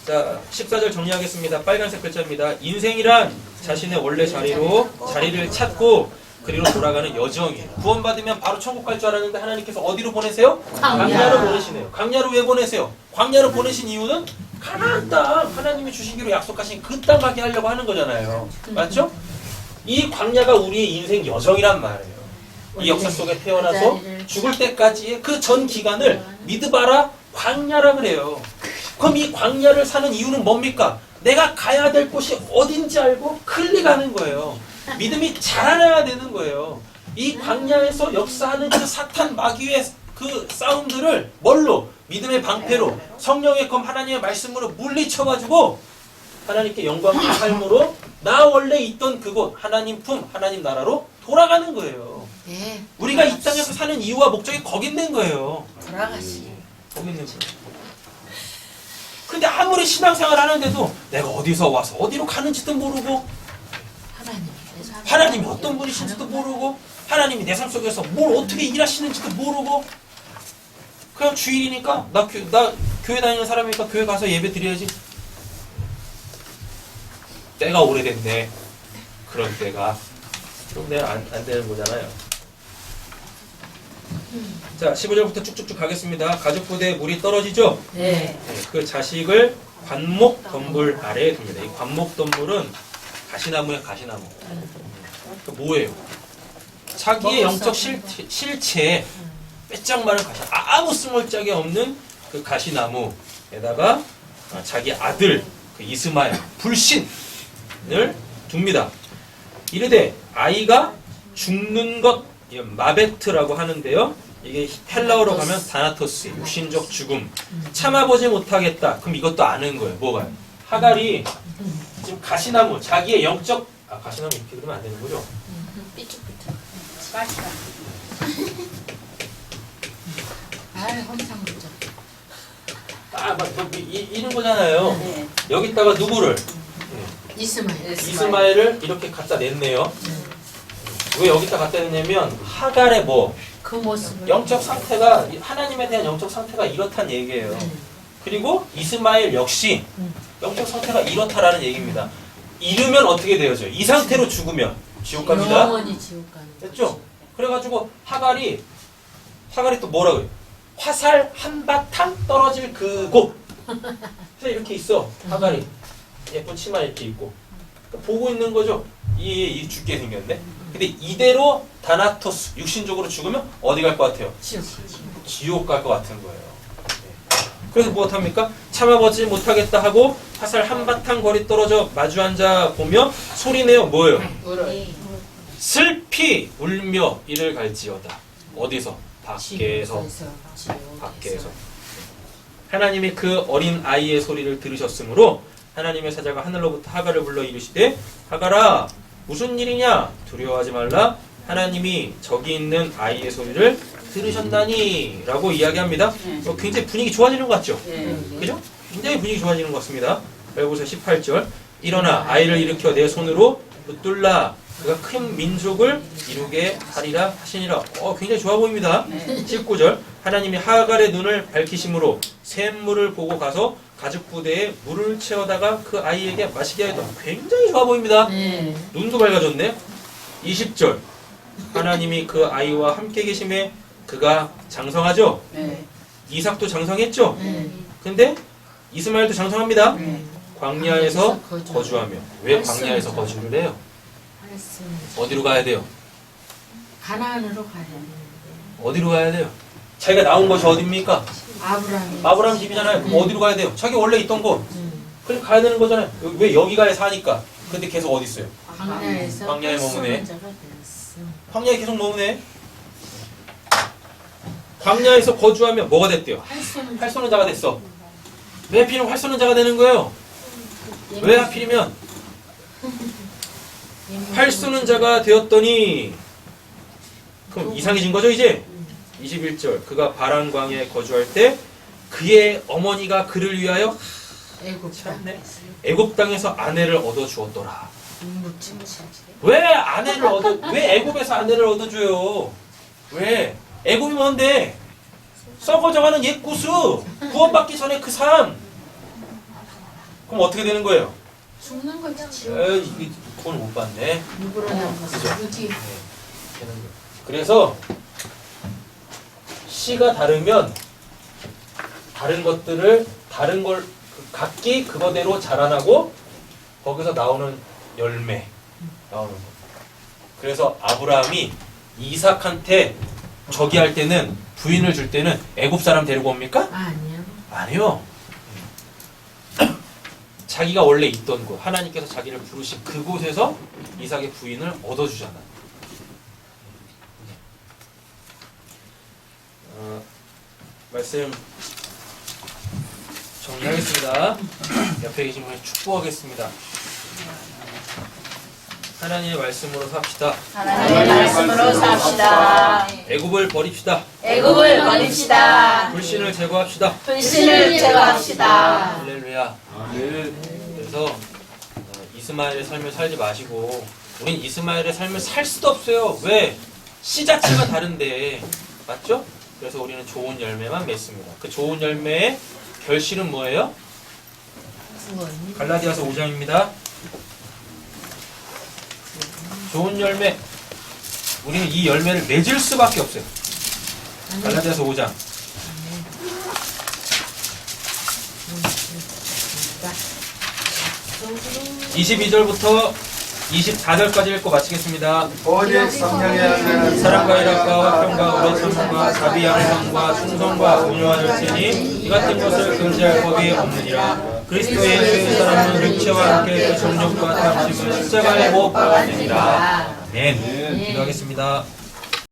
자, 14절 정리하겠습니다. 빨간색 글자입니다. 인생이란 자신의 원래 자리를 찾고 그리로 돌아가는 여정이에요. 구원받으면 바로 천국 갈 줄 알았는데 하나님께서 어디로 보내세요? 광야로 보내시네요. 광야로 왜 보내세요? 광야로 보내신 이유는 가나안 땅, 하나님이 주시기로 약속하신 그 땅 가게 하려고 하는 거잖아요. 맞죠? 이 광야가 우리의 인생 여정이란 말이에요. 이 역사 속에 태어나서 죽을 때까지의 그 전 기간을 믿어봐라 광야라 그래요. 그럼 이 광야를 사는 이유는 뭡니까? 내가 가야 될 곳이 어딘지 알고 클릭하는 거예요. 믿음이 자라나야 되는 거예요. 이 광야에서 역사하는 그 사탄 마귀의 그 싸움들을 뭘로? 믿음의 방패로, 성령의 검 하나님의 말씀으로 물리쳐가지고 하나님께 영광의 삶으로 나 원래 있던 그곳 하나님 품, 하나님 나라로 돌아가는 거예요. 네. 우리가 이 땅에서 사는 이유와 목적이 거기 있는 거예요. 돌아가시. 거기 있는 거예요. 근데 아무리 신앙생활 하는데도 내가 어디서 와서 어디로 가는지도 모르고 하나님이 어떤 분이신지도 모르고 하나님이 내 삶 속에서 뭘 어떻게 일하시는지도 모르고 그냥 주일이니까 나 교회 다니는 사람이니까 교회 가서 예배 드려야지. 때가 오래됐네. 그런 때가. 그럼 내가 안 되는 거잖아요. 자, 15절부터 쭉쭉쭉 가겠습니다. 가족 부대에 물이 떨어지죠? 네. 그 자식을 관목 덤불 아래에 둡니다. 이 관목 덤불은 가시나무의 가시나무. 그 뭐예요? 자기의 영적 실체에 빼짝 마른 가시, 아무 스물짝이 없는 그 가시나무에다가 자기 아들 그 이스마엘 불신을 둡니다. 이르되 아이가 죽는 것 마베트라고 하는데요. 이게 헬라어로 가면 다나토스, 육신적 죽음. 참아보지 못하겠다. 그럼 이것도 아는 거예요. 뭐가요? 하갈이 지금 가시나무, 자기의 영적 가시나무 이렇게 그러면 안 되는 거죠? 삐쭉삐쭉. 빠지다. 아유, hom상 붙죠. 이런 거잖아요. 네. 여기다가 누구를? 이스마엘. 이스마엘을 이렇게 갖다 냈네요. 왜 여기다 갖다 냈냐면 하갈의 뭐 그 모습을. 영적 상태가 하나님에 대한 영적 상태가 이렇다는 얘기예요. 그리고 이스마엘 역시 영적 상태가 이렇다라는 얘기입니다. 이르면 어떻게 되어져요? 이 상태로 죽으면 지옥 갑니다. 영원히 지옥 가는. 됐죠? 그래가지고 하갈이 또 뭐라고 해요? 화살 한바탕 떨어질 그곳. 그래서 이렇게 있어. 하갈이 예쁜 치마 이렇게 입고 그러니까 보고 있는 거죠. 이 죽게 생겼네. 근데 이대로 다나토스 육신적으로 죽으면 어디 갈 것 같아요? 지옥 갈 것 같은 거예요. 그래서 무엇합니까? 참아보지 못하겠다 하고 화살 한바탕 거리 떨어져 마주 앉아 보며 소리내어 뭐예요? 슬피 울며 이를 갈지어다. 어디서? 밖에서. 밖에서. 하나님이 그 어린 아이의 소리를 들으셨으므로 하나님의 사자가 하늘로부터 하갈을 불러 이르시되 하갈아 무슨 일이냐? 두려워하지 말라. 하나님이 저기 있는 아이의 소리를 들으셨나니 라고 이야기합니다. 굉장히 분위기 좋아지는 것 같죠? 그죠? 굉장히 분위기 좋아지는 것 같습니다. 여기 18절 일어나 아이를 일으켜 내 손으로 붙들라. 그가 큰 민족을 이루게 하리라 하시니라. 굉장히 좋아 보입니다. 19절 하나님이 하갈의 눈을 밝히심으로 샘물을 보고 가서 가죽 부대에 물을 채워다가 그 아이에게 마시게 하였다. 굉장히 좋아 보입니다. 눈도 밝아졌네. 20절 하나님이 그 아이와 함께 계심에 그가 장성하죠. 이삭도 장성했죠. 근데 이스마엘도 장성합니다. 광야에서 거주하며. 왜 광야에서 거주를 해요? 어디로 가야 돼요? 가나안으로 가야 되는데 어디로 가야 돼요? 자기가 나온 것이 어디입니까? 아브라함이 아브라함 집이잖아요. 그럼 어디로 가야 돼요? 자기 원래 있던 곳. 그럼 가야 되는 거잖아요. 왜 여기 가야 사니까? 근데 계속 어디 있어요? 광야에서 광야에 머무네. 선자가 되었어. 광야에 계속 머무네. 광야에서 거주하며 뭐가 됐대요? 활쏘는 자가 됐어. 왜 하필이면 활쏘는 자가 되는 거예요? 왜 하필이면 활쏘는 자가 되었더니 그럼 이상해진 거죠 이제? 21절 그가 바란 광야에 거주할 때 그의 어머니가 그를 위하여 애굽 애굽 땅에서 아내를 얻어 주었더라. 왜 애굽에서 아내를 얻어줘요? 왜? 애굽이 뭔데? 썩어져가는 옛 구수 구원받기 전에 그 삶. 그럼 어떻게 되는 거예요? 죽는 거지. 이게 구원을 못 받네. 누구로 남았어? 그래서 씨가 다르면 다른 것들을 다른 걸 각기 그거대로 자라나고 거기서 나오는 열매 나오는 거. 그래서 아브라함이 이삭한테 저기 할 때는 부인을 줄 때는 애굽 사람 데리고 옵니까? 아니요. 아니요. 자기가 원래 있던 곳 하나님께서 자기를 부르신 그곳에서 이삭의 부인을 얻어주잖아. 말씀 정리하겠습니다. 옆에 계신 분에 축복하겠습니다. 하나님의 말씀으로 삽시다. 하나님의 말씀으로 삽시다. 애굽을 버립시다. 애굽을 버립시다. 불신을 제거합시다. 불신을 제거합시다. 할렐루야. 그래서 이스마엘의 삶을 살지 마시고 우린 이스마엘의 삶을 살 수도 없어요. 왜? 씨 자체가 다른데. 맞죠? 그래서 우리는 좋은 열매만 맺습니다. 그 좋은 열매의 결실은 뭐예요? 갈라디아서 5장입니다. 좋은 열매. 우리는 이 열매를 맺을 수밖에 없어요. 갈라디아서 5장. 22절부터 24절까지 읽고 마치겠습니다. 오직 성령의 열매는 사랑과 일합과 화평과 오래 참음과 자비 양성과 충성과 온유와 절제니 이 같은 것을 금지할 법이 없느니라. 그리스도 예수의 사람은 육체와 함께 그 정욕과 탐심을 십자가에 못 박았느니라. 아멘. 기도하겠습니다.